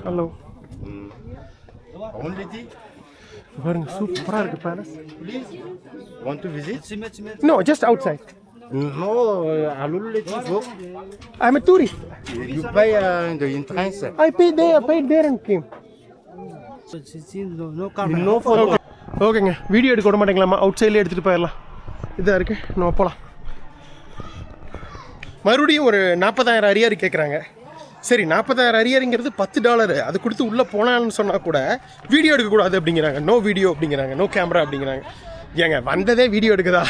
ஹலோ பாருங்க, சூப்பராக இருக்கு palace.
Want to visit?
No, just outside.
No,
I'm a tourist.
you pay the entrance.
I paid there and came.
No photo.
ஓகேங்க, வீடியோ எடுக்க விட மாட்டேங்களாம்மா, அவுட் சைட்லேயே எடுத்துகிட்டு போயிடலாம். இதாக இருக்கு, நம்ம போகலாம். மறுபடியும் ஒரு 40,000 அரியாரி கேட்குறாங்க. சரி, 40,000 அரியாரிங்கிறது $10. அது கொடுத்து உள்ளே போனான்னு சொன்னால் கூட வீடியோ எடுக்கக்கூடாது அப்படிங்கிறாங்க. நோ வீடியோ அப்படிங்கிறாங்க, நோ கேமரா அப்படிங்கிறாங்க. ஏங்க வந்ததே வீடியோ எடுக்குதா?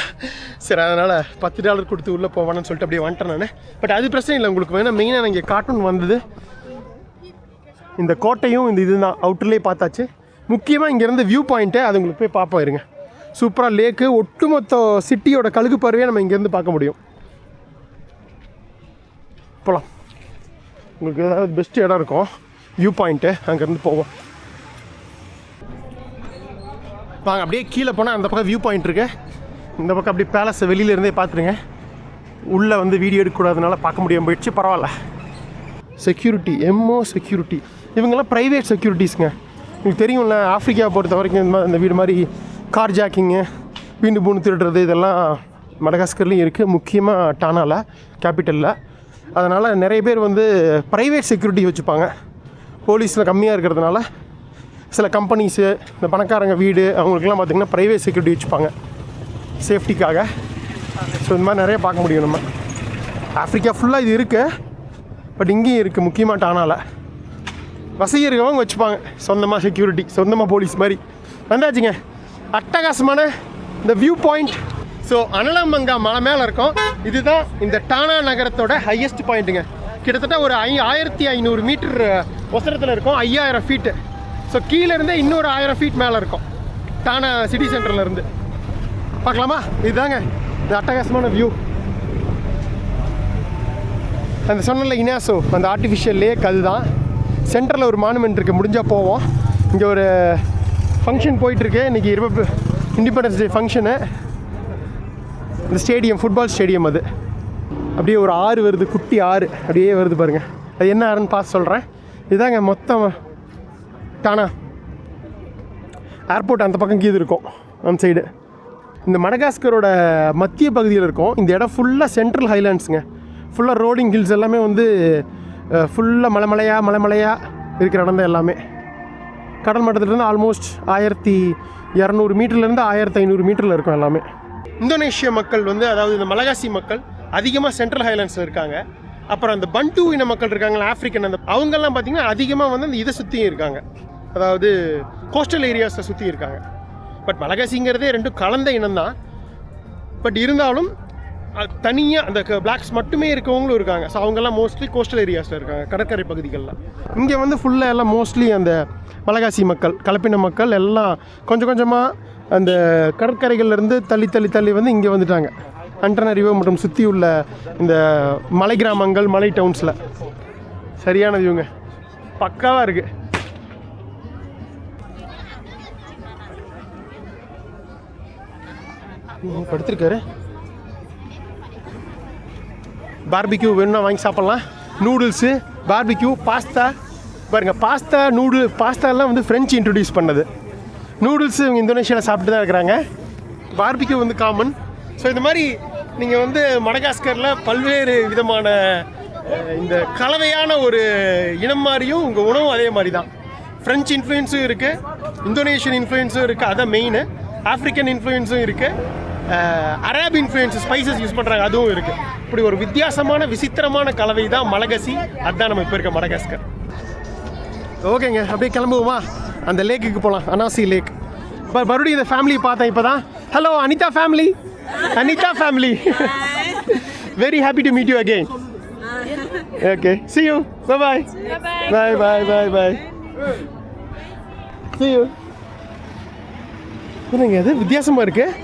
சரி, அதனால் $10 கொடுத்து உள்ளே போவானு சொல்லிட்டு அப்படியே வந்துட்டேன் நான். பட் அது பிரச்சனை இல்லை, உங்களுக்கு வேணால் மெயினாக நான் இங்கே கார்ட்டூன் வந்தது இந்த கோட்டையும் இந்த இதுதான் அவுட்டர்லேயே பார்த்தாச்சு. முக்கியமாக இங்கேருந்து வியூ பாயிண்ட்டு அது உங்களுக்கு போய் பார்ப்போம் இருங்க. சூப்பராக லேக்கு, ஒட்டுமொத்த சிட்டியோட கழுகு பறவையை நம்ம இங்கேருந்து பார்க்க முடியும். போகலாம், உங்களுக்கு ஏதாவது பெஸ்ட் இடம் இருக்கும் வியூ பாயிண்ட்டு, அங்கேருந்து போவோம் வாங்க. அப்படியே கீழே போனால் அந்த பக்கம் வியூ பாயிண்ட் இருக்கு, இந்த பக்கம் அப்படியே பேலஸை வெளியிலேருந்தே பார்த்துருங்க. உள்ளே வந்து வீடியோ எடுக்கக்கூடாதுனால பார்க்க முடியாமல் போயிடுச்சு, பரவாயில்ல. Security, MO security. இவங்கெல்லாம் ப்ரைவேட் செக்யூரிட்டிஸ்ங்க. உங்களுக்கு தெரியும்ல, ஆஃப்ரிக்கா பொறுத்த வரைக்கும் இந்த வீடு மாதிரி கார் ஜாக்கிங்கு, வீண்டு பூண்டு திருடுறது இதெல்லாம் மடகாஸ்கர்லேயும் இருக்குது, முக்கியமாக டானாவில், கேபிட்டலில். அதனால் நிறைய பேர் வந்து ப்ரைவேட் செக்யூரிட்டி வச்சுப்பாங்க. போலீஸில் கம்மியாக இருக்கிறதுனால சில கம்பெனிஸு, இந்த பணக்காரங்க வீடு அவங்களுக்குலாம் பார்த்திங்கன்னா ப்ரைவேட் செக்யூரிட்டி வச்சுப்பாங்க சேஃப்டிக்காக. ஸோ இந்த மாதிரி நிறைய பார்க்க முடியும் நம்ம. ஆஃப்ரிக்கா ஃபுல்லாக இது இருக்குது, பட் இங்கேயும் இருக்குது, முக்கியமாக டானாவில். வசதி இருக்கவங்க வச்சுப்பாங்க சொந்தமாக செக்யூரிட்டி, சொந்தமாக போலீஸ் மாதிரி. வந்தாச்சுங்க அட்டகாசமான இந்த வியூ பாயிண்ட். ஸோ அனலமங்கா மலை மேலே இருக்கும். இதுதான் இந்த டானா நகரத்தோட ஹையஸ்ட் பாயிண்ட்டுங்க. கிட்டத்தட்ட ஒரு 1500 மீட்டர் உசரத்தில் இருக்கும், 5000 ஃபீட்டு. ஸோ கீழேருந்தே இன்னொரு 1000 ஃபீட் மேலே இருக்கும் டானா சிட்டி சென்டர்லேருந்து. பார்க்கலாமா? இதுதாங்க இந்த அட்டகாசமான வியூ. அந்த சொன்னல இனாசோ, அந்த ஆர்டிஃபிஷியல் லேக், அதுதான். சென்டரில் ஒரு மானுமெண்ட் இருக்குது, முடிஞ்சால் போவோம். இங்கே ஒரு ஃபங்க்ஷன் போயிட்டுருக்கு இன்றைக்கி, இண்டிபெண்டன்ஸ் டே ஃபங்க்ஷனு. இந்த ஸ்டேடியம், ஃபுட்பால் ஸ்டேடியம். அது அப்படியே ஒரு ஆறு வருது, குட்டி ஆறு அப்படியே வருது பாருங்கள். அது என்ன ஆறுன்னு பார்த்து சொல்கிறேன். இதாங்க மொத்தம் டானா ஏர்போர்ட். அந்த பக்கம் கீது இருக்கும் அந்த சைடு. இந்த மடகாஸ்கரோட மத்திய பகுதியில் இருக்கும் இந்த இடம். ஃபுல்லாக சென்ட்ரல் ஹைலாண்ட்ஸுங்க. ஃபுல்லாக ரோலிங் ஹில்ஸ் எல்லாமே வந்து ஃபுல்லாக மலைமலையாக இருக்கிற இடம் தான் எல்லாமே. கடல் மட்டத்துலேருந்து ஆல்மோஸ்ட் 1200 மீட்டர்லேருந்து 1500 மீட்டரில் இருக்கும் எல்லாமே. இந்தோனேஷிய மக்கள் வந்து, அதாவது இந்த மலகாசி மக்கள் அதிகமாக சென்ட்ரல் ஹைலாண்ட்ஸில் இருக்காங்க. அப்புறம் அந்த பண்டு இன மக்கள் இருக்காங்களா, ஆஃப்ரிக்கன், அந்த அவங்கெல்லாம் பார்த்திங்கன்னா அதிகமாக வந்து அந்த இதை சுற்றியும் இருக்காங்க, அதாவது கோஸ்டல் ஏரியாஸை சுற்றி இருக்காங்க. பட் மலகாசிங்கிறதே ரெண்டும் கலந்த இனம் தான். பட் இருந்தாலும் தனியாக அந்த பிளாக்ஸ் மட்டுமே இருக்கவங்களும் இருக்காங்க. ஸோ அவங்கெல்லாம் மோஸ்ட்லி கோஸ்டல் ஏரியாஸில் இருக்காங்க, கடற்கரை பகுதிகளில். இங்கே வந்து ஃபுல்லாக எல்லாம் மோஸ்ட்லி அந்த மலகாசி மக்கள், கலப்பின மக்கள் எல்லாம் கொஞ்சம் கொஞ்சமாக அந்த கடற்கரைகள்லேருந்து தள்ளி வந்து இங்கே வந்துட்டாங்க. அண்டனரிவோ மற்றும் சுற்றி உள்ள இந்த மலை கிராமங்கள், மலை டவுன்ஸில். சரியான வியூங்க, பக்காவாக இருக்குது. படுத்திருக்காரு. பார்பிக்யூ வேணும்னா வாங்கி சாப்பிட்லாம். நூடுல்ஸு, பார்பிக்யூ, பாஸ்தா பாருங்கள். பாஸ்தாலாம் வந்து ஃப்ரெஞ்சு இன்ட்ரடியூஸ் பண்ணது. நூடுல்ஸு இவங்க இந்தோனேஷியாவில் சாப்பிட்டு தான் இருக்கிறாங்க. பார்பிக்யூ வந்து காமன். ஸோ இந்த மாதிரி நீங்கள் வந்து மடகாஸ்கரில் பல்வேறு விதமான இந்த கலவையான ஒரு இனம் மாதிரியும் உங்கள் உணவும் அதே மாதிரி தான். ஃப்ரெஞ்சு இன்ஃப்ளூயன்ஸும் இருக்குது, இந்தோனேஷியன் இன்ஃப்ளூயன்ஸும் இருக்குது, அதான் மெயின். ஆஃப்ரிக்கன் இன்ஃப்ளூயன்ஸும் இருக்குது, அரேப் இன்ஃப்ளூயன்ஸ், ஸ்பைசஸ் யூஸ் பண்ணுறாங்க, அதுவும் இருக்குது. இப்படி ஒரு வித்தியாசமான விசித்திரமான கலவை தான் மலகசி. அதுதான் நம்ம இப்போ இருக்க மடகாஸ்கர். ஓகேங்க, அப்படியே கிளம்புவோமா? அந்த லேக்குக்கு போகலாம், அனாசி லேக். மறுபடியும் இந்த ஃபேமிலியை பார்த்தேன் இப்போ தான். Hello Anita family. Very happy to meet you again. Okay, see you. Bye. See you. என்னங்க இது வித்தியாசமாக இருக்குது?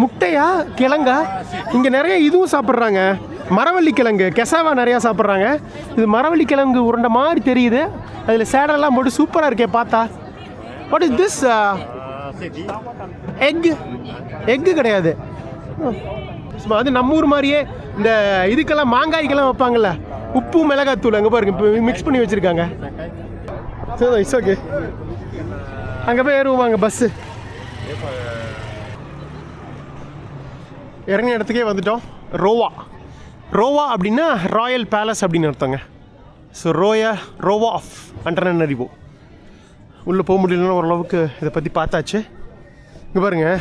முட்டையா, கிழங்கா? இங்கே நிறைய இதுவும் சாப்பிட்றாங்க, மரவள்ளி கிழங்கு, கெசாவா நிறையா சாப்பிட்றாங்க. இது மரவள்ளி கிழங்கு உருண்டை மாதிரி தெரியுது. அதில் சேடெல்லாம் போட்டு சூப்பராக இருக்கே பார்த்தா. What is this? எக்கு கிடையாது. அது நம்ம ஊர் மாதிரியே இந்த இதுக்கெல்லாம் மாங்காய்க்கெல்லாம் வைப்பாங்கள்ல, உப்பு மிளகாத்தூள் அங்கே பாருங்க இப்போ மிக்ஸ் பண்ணி வச்சுருக்காங்க. It's okay. அங்கே போய் ஏறுவாங்க பஸ்ஸு. இறங்கின இடத்துக்கே வந்துட்டோம். ரோவா அப்படின்னா ராயல் பேலஸ் அப்படின்னு அர்த்தங்க. So ரோவா of அண்டனரிவோ. உள்ளே போக முடியலன்னா ஓரளவுக்கு இதை பற்றி பார்த்தாச்சு. இங்கே பாருங்கள்,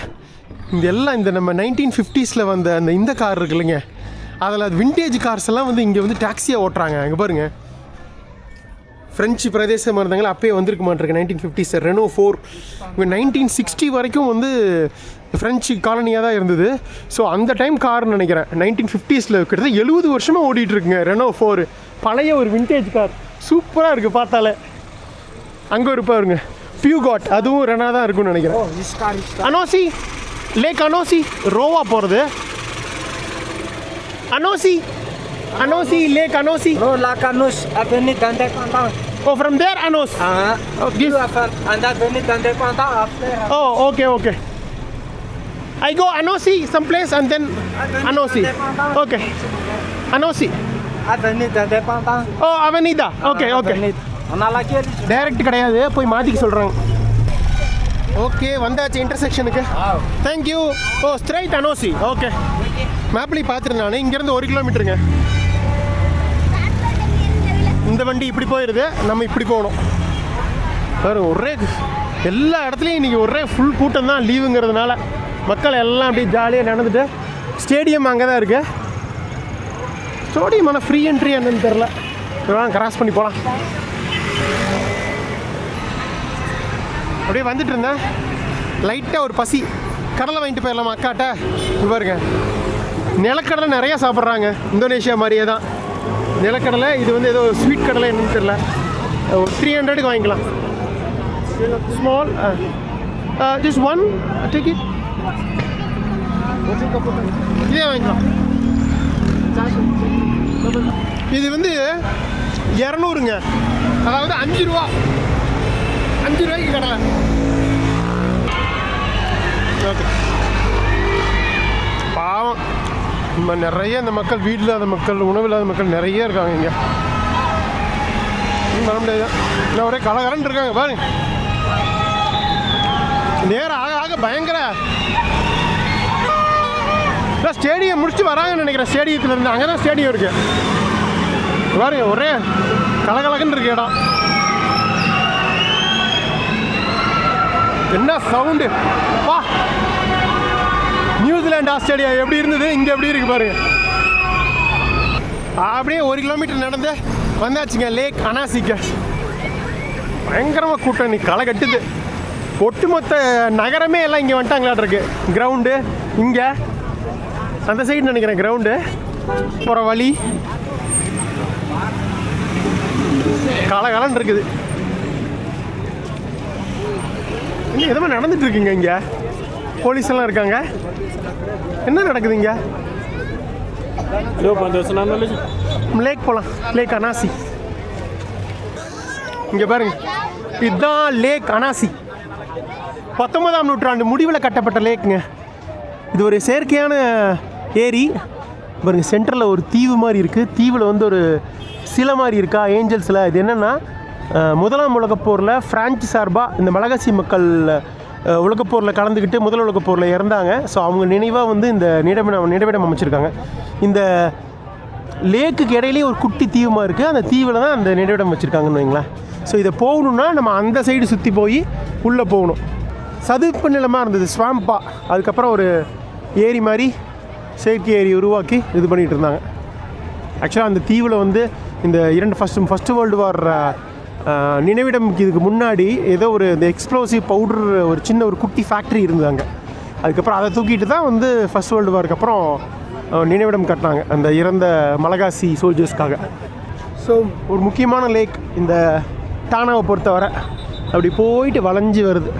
இந்த நம்ம 1950s வந்த இந்த கார் இருக்கு இல்லைங்க, அதில் விண்டேஜ் கார்ஸ் எல்லாம் வந்து இங்கே வந்து டாக்ஸியாக ஓட்டுறாங்க. இங்கே பாருங்கள், ஃப்ரெஞ்சு பிரதேசமாக இருந்தாங்களா அப்பயே வந்திருக்க மாட்டிருக்கு 1950s. ரெனோ 4 இங்கே 1960 வரைக்கும் வந்து ஃப்ரெஞ்சு காலனியாக தான் இருந்தது. ஸோ அந்த டைம் கார்னு நினைக்கிறேன். 1950s கிட்டத்தட்ட 70 வருஷமாக ஓடிட்டுருக்குங்க ரெனோ 4. பழைய ஒரு விண்டேஜ் கார், சூப்பராக இருக்குது பார்த்தாலே. அங்கே ஒரு பாருங்க பியூகாட், அதுவும் ரெனா தான் இருக்குன்னு நினைக்கிறேன். அனோசி லேக், அனோசி ரோவா போகிறது. அனோசி lakh, அனோசி.
No, la Canus, avenue d'indépendance.
Oh, from there, Anos.
You have and avenue d'indépendance after.
Oh, okay. I go Anosi someplace and then Anosi. Okay. Anosi.
Avenida Independence.
Oh Avenida okay okay
On a laquelle?
Direct கிடையாது, போய் மாற்றிக்க சொல்கிறாங்க. Okay வந்தாச்சு இன்டர்செக்ஷனுக்கு. Thank you. Oh straight Anosi. Okay மேப்லேயும் பார்த்துருந்தேன் நான். இங்கேருந்து 1 கிலோமீட்டருங்க. இந்த வண்டி இப்படி போயிடுது, நம்ம இப்படி போகணும். வேறு ஒரே எல்லா இடத்துலையும் இன்றைக்கி ஒரே ஃபுல் கூட்டம் தான், லீவுங்கிறதுனால மக்கள் எல்லாம் அப்படியே ஜாலியாக நடந்துட்டு. ஸ்டேடியம் அங்கே தான் இருக்குது. ஸ்டேடியம் ஆனால் ஃப்ரீ என்ட்ரி என்னன்னு தெரில. கிராஸ் பண்ணி போகலாம். அப்படியே வந்துட்டு இருந்தேன், லைட்டாக ஒரு பசி. கடலை வாங்கிட்டு போயிடலாமா அக்காட்ட? இது பாருங்க, நிலக்கடலை நிறையா சாப்பிட்றாங்க, இந்தோனேஷியா மாதிரியே தான் நிலக்கடலை. இது வந்து ஏதோ ஸ்வீட் கடலை என்னன்னு தெரியல. ஒரு 300க்கு வாங்கிக்கலாம். Small just 1 ticket. இதே வாங்கிக்கலாம். இது வந்து 200ங்க, அதாவது 5 ரூபா. 5 ரூபாய்க்கு கடலை. ஓகே பாவம் நம்ம நிறைய இந்த மக்கள், வீடு இல்லாத மக்கள், உணவு இல்லாத மக்கள் நிறைய இருக்காங்க இங்கே. வர முடியாது, இன்னும் ஒரே கலகலன்னு இருக்காங்க பாருங்க. நேரம் ஆக ஆக பயங்கர. ஸ்டேடியம் முடிச்சுட்டு வராங்கன்னு நினைக்கிறேன். ஸ்டேடியத்துலேருந்து அங்கே தான் ஸ்டேடியம் இருக்கு பாருங்க. ஒரே கலகலகன்னு இருக்கு இடம். என்ன சவுண்டு வா. நியூசிலாந்து ஆஸ்திரேலியா எப்படி இருந்தது, இங்கே எப்படி இருக்கு பாருங்க. அப்படியே 1 கிலோமீட்டர் நடந்து வந்தாச்சுங்க லேக் அனாசிக்கு. பயங்கரமாக கூட்டம், நீ களை கட்டுது. ஒட்டுமொத்த நகரமே எல்லாம் இங்கே வந்துட்டாங்களாட்ருக்கு. கிரவுண்டு இங்கே அந்த சைடு நினைக்கிறேன், கிரவுண்டு போகிற வழி கலகலன்னு இருக்குது. இன்னும் எதுவுமே நடந்துட்டு இருக்குங்க இங்கே. போலீஸ் எல்லாம் இருக்காங்க. என்ன நடக்குது இங்கே? லேக் போகலாம், லேக் அனாசி. இங்கே பாருங்க, இதுதான் லேக் அனாசி. 19ஆம் நூற்றாண்டு முடிவில் கட்டப்பட்ட லேக்குங்க. இது ஒரு செயற்கையான ஏரி பாருங்க. சென்டரில் ஒரு தீவு மாதிரி இருக்குது. தீவில் வந்து ஒரு சிலை மாதிரி இருக்கா, ஏஞ்சல்ஸில். இது என்னென்னா, 1ஆம் உலகப்போரில் பிரான்ஸ் சார்பாக இந்த மலகாசி மக்கள் உலகப்போரில் கலந்துக்கிட்டு முதல் உலகப்போரில் இறந்தாங்க. ஸோ அவங்க நினைவாக வந்து இந்த நினைவிடம் அமைச்சிருக்காங்க. இந்த லேக்குக்கு இடையிலேயே ஒரு குட்டி தீவுமாக இருக்குது. அந்த தீவில் தான் அந்த நினைவிடம் வச்சுருக்காங்கன்னு வைங்களேன். ஸோ இதை போகணுன்னா நம்ம அந்த சைடு சுற்றி போய் உள்ளே போகணும். சதுப்பு நிலமாக இருந்தது, ஸ்வாம்பா. அதுக்கப்புறம் ஒரு ஏரி மாதிரி செயற்கை ஏரி உருவாக்கி இது பண்ணிகிட்டு இருந்தாங்க. ஆக்சுவலாக அந்த தீவில் வந்து இந்த ஃபஸ்ட்டு வேர்ல்டு வார் நினைவிடம் இதுக்கு முன்னாடி ஏதோ ஒரு இந்த எக்ஸ்ப்ளோசிவ் பவுடர் ஒரு சின்ன ஒரு குட்டி ஃபேக்ட்ரி இருந்தாங்க. அதுக்கப்புறம் அதை தூக்கிட்டு தான் வந்து ஃபஸ்ட் வேர்ல்டு வாருக்கு அப்புறம் நினைவிடம் கட்டினாங்க அந்த இறந்த மலகாசி சோல்ஜர்ஸ்க்காக. ஸோ ஒரு முக்கியமான லேக் இந்த டானாவை பொறுத்தவரை. அப்படி போயிட்டு வளைஞ்சி வருது.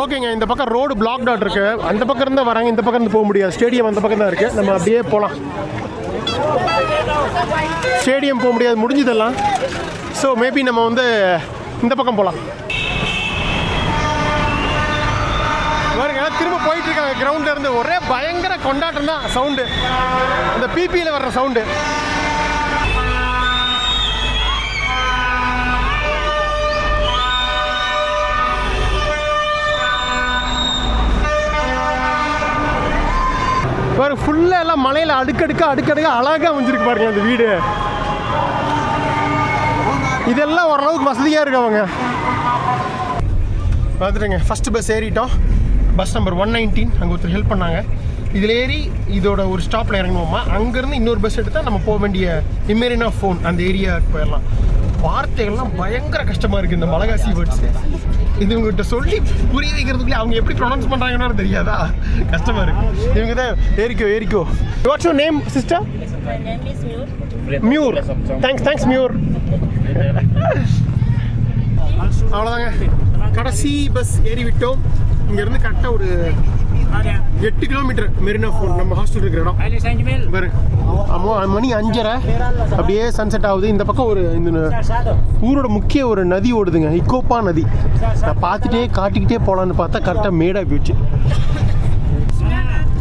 ஓகேங்க, இந்த பக்கம் ரோடு பிளாக் டாட் இருக்குது. அந்த பக்கம் இருந்தால் வராங்க, இந்த பக்கம் இருந்து போக முடியாது. ஸ்டேடியம் அந்த பக்கம் தான் இருக்குது. நம்ம அப்படியே போகலாம். ஸ்டேடியம் போக முடியாது, முடிஞ்சதெல்லாம். ஸோ மேபி நம்ம வந்து இந்த பக்கம் போகலாம். பாருங்க, திரும்ப போயிட்டு இருக்காங்க கிரவுண்ட்ல இருந்து. ஒரே பயங்கர கொண்டாட்டம் தான். சவுண்டு, அந்த பிபியில் வர்ற சவுண்டு. பாருங்க, ஃபுல்லாக எல்லாம் மலையில் அடுக்கடுக்க அழகாக வந்துருக்கு பாருங்க அந்த வீடு. இதெல்லாம் ஓரளவுக்கு வசதியாக இருக்கு. அவங்க பார்த்துட்டுங்க, ஃபஸ்ட்டு பஸ் ஏறிட்டோம். Bus number 119. அங்கே ஒருத்தர் ஹெல்ப் பண்ணாங்க. இதில் ஏறி இதோட ஒரு ஸ்டாப்பில் இறங்கணுமா. அங்கேருந்து இன்னொரு பஸ் எடுத்தால் நம்ம போக வேண்டிய இமேரினா ஃபோன் அந்த ஏரியாவுக்கு போயிடலாம். வார்த்தைகள்லாம் பயங்கர கஷ்டமாக இருக்குது இந்த மலகாசி வேர்ட்ஸு. இது இவங்ககிட்ட சொல்லி புரிய வைக்கிறதுக்குள்ளே அவங்க எப்படி ப்ரொனவுன்ஸ் பண்ணுறாங்கன்னு தெரியாதா, கஷ்டமாக இருக்குது. இவங்க தான் ஏரிக்கோ. What's your name sister?
My name is Mur.
Mur. Thanks Mur. அவ்வளோதாங்க, கடைசி பஸ் ஏறி விட்டோம். இங்கேருந்து கரெக்டாக ஒரு 8 கிலோமீட்டர் மெரினா ஃபோன் நம்ம ஹாஸ்டல் இருக்கிற இடம். பாரு, மணி 5:30. அப்படியே சன்செட் ஆகுது. இந்த பக்கம் ஒரு இந்த ஊரோட முக்கிய ஒரு நதி ஓடுதுங்க, இக்கோப்பா நதி. நான் பார்த்துட்டே காட்டிக்கிட்டே போகலான்னு பார்த்தா கரெக்டாக மேடாக போயிடுச்சு.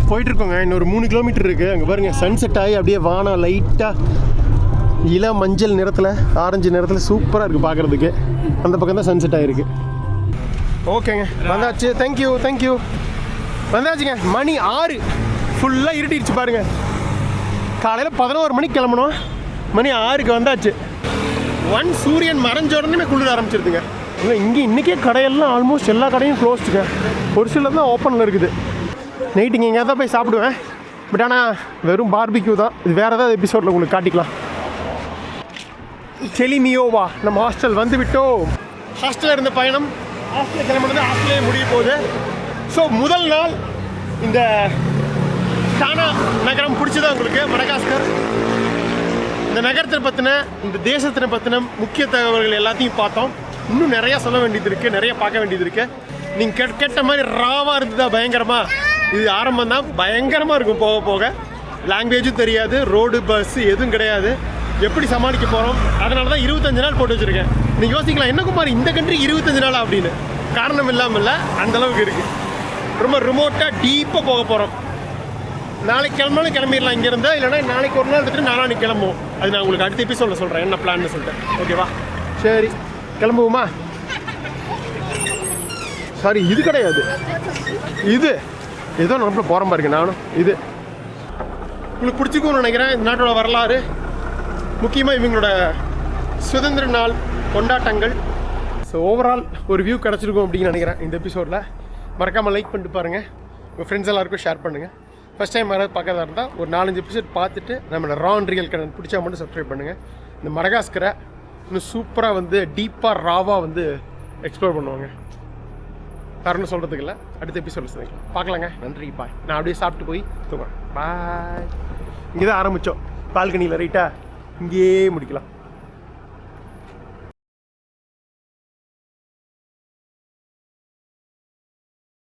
போயிட்டுருக்கோங்க. இன்னொரு 3 கிலோமீட்டர் இருக்குது. அங்கே பாருங்கள் சன்செட் ஆகி அப்படியே வானம் லைட்டாக இள மஞ்சள் நிறத்தில் ஆரஞ்சு நிறத்தில் சூப்பராக இருக்குது பார்க்குறதுக்கு. அந்த பக்கம் தான் சன்செட் ஆகிருக்கு. ஓகேங்க, வந்தாச்சு. தேங்க்யூ வந்தாச்சுங்க. மணி 6 ஃபுல்லாக இருட்டிடுச்சு பாருங்கள். காலையில் 11 மணிக்கு கிளம்பணும், மணி 6க்கு வந்தாச்சு. சூரியன் மறைஞ்ச உடனே குளிர ஆரம்பிச்சிருதுங்க. இல்லை இங்கே இன்றைக்கே கடையெல்லாம் ஆல்மோஸ்ட் எல்லா கடையும் க்ளோஸ்டுங்க. ஒரு சிலர் தான் ஓப்பனில் இருக்குது. நைட்டு இங்கே எங்கேயா தான் போய் சாப்பிடுவேன். பட் ஆனால் வெறும் பார்பிக்யூ தான். இது வேறு ஏதாவது எபிசோடில் உங்களுக்கு காட்டிக்கலாம். செலிமியோவா நம்ம ஹாஸ்டல் வந்து விட்டோம். ஹாஸ்டலில் இருந்த பயணம் ஹாஸ்டலில் கிளம்புனது ஹாஸ்டலே முடிய போகுது. ஸோ முதல் நாள் இந்த டானா நகரம் பிடிச்சதா உங்களுக்கு? மடகாஸ்கர் இந்த நகரத்தை பற்றின இந்த தேசத்தை பற்றின முக்கிய தகவல்கள் எல்லாத்தையும் பார்த்தோம். இன்னும் நிறையா சொல்ல வேண்டியது இருக்குது, நிறைய பார்க்க வேண்டியது இருக்குது. நீங்கள் கேட்ட மாதிரி ராவாக இருந்ததா பயங்கரமாக? இது ஆரம்பம் தான். பயங்கரமாக இருக்கும் போக போக. லாங்குவேஜும் தெரியாது, ரோடு பஸ்ஸு எதுவும் கிடையாது. எப்படி சமாளிக்க போகிறோம்? அதனால தான் 25 நாள் போட்டு வச்சுருக்கேன். நீங்கள் யோசிக்கலாம், என்ன குமார் இந்த கண்ட்ரி 25 நாள் அப்படின்னு. காரணம் இல்லாமல் இல்லை, அந்தளவுக்கு இருக்குது. ரொம்ப ரிமோட்டாக டீப்பாக போக போகிறோம். நாளைக்கு கிளம்பினாலும் கிளம்பிடலாம் இங்கேருந்து, இல்லைனா நாளைக்கு ஒரு நாள் எடுத்துகிட்டு நாளைக்கு கிளம்புவோம். அது நான் உங்களுக்கு அடுத்த எபிசோடில் சொல்கிறேன் என்ன பிளான்னு சொல்லிட்டேன். ஓகேவா? சரி கிளம்புவோமா? சாரி, இது கிடையாது, இது ஏதோ நம்ம போகிற மாதிரி இருக்கு. நானும் இது உங்களுக்கு பிடிச்சிக்கும்னு நினைக்கிறேன். இந்த நாட்டோட வரலாறு, முக்கியமாக இவங்களோட சுதந்திர நாள் கொண்டாட்டங்கள். ஸோ ஓவரால் ஒரு வியூ கிடச்சிருக்கும் அப்படின்னு நினைக்கிறேன் இந்த எபிசோடில். மறக்காமல் லைக் பண்ணிட்டு பாருங்கள், உங்கள் ஃப்ரெண்ட்ஸ் எல்லாருக்கும் ஷேர் பண்ணுங்கள். ஃபஸ்ட் டைம் யாராவது பார்க்கறதா இருந்தால் ஒரு 4-5 எபிசோட் பார்த்துட்டு நம்மளோட ரான் ரியல் கடன் பிடிச்சா மட்டும் சப்ஸ்கிரைப் பண்ணுங்கள். இந்த மடகாஸ்கரை இன்னும் சூப்பராக வந்து டீப்பாக ராவாக வந்து எக்ஸ்ப்ளோர் பண்ணுவாங்க. வேறு சொல்கிறதுக்கு இல்லை, அடுத்த எபிசோடில் சந்திக்கலாம். பார்க்கலாங்க. நன்றி, பாய். நான் அப்படியே சாப்பிட்டு போய் தூங்குறேன். பாய். இங்கே தான் ஆரம்பித்தோம், பால்கனியில். ரைட்டா? இங்கேயே முடிக்கலாம்.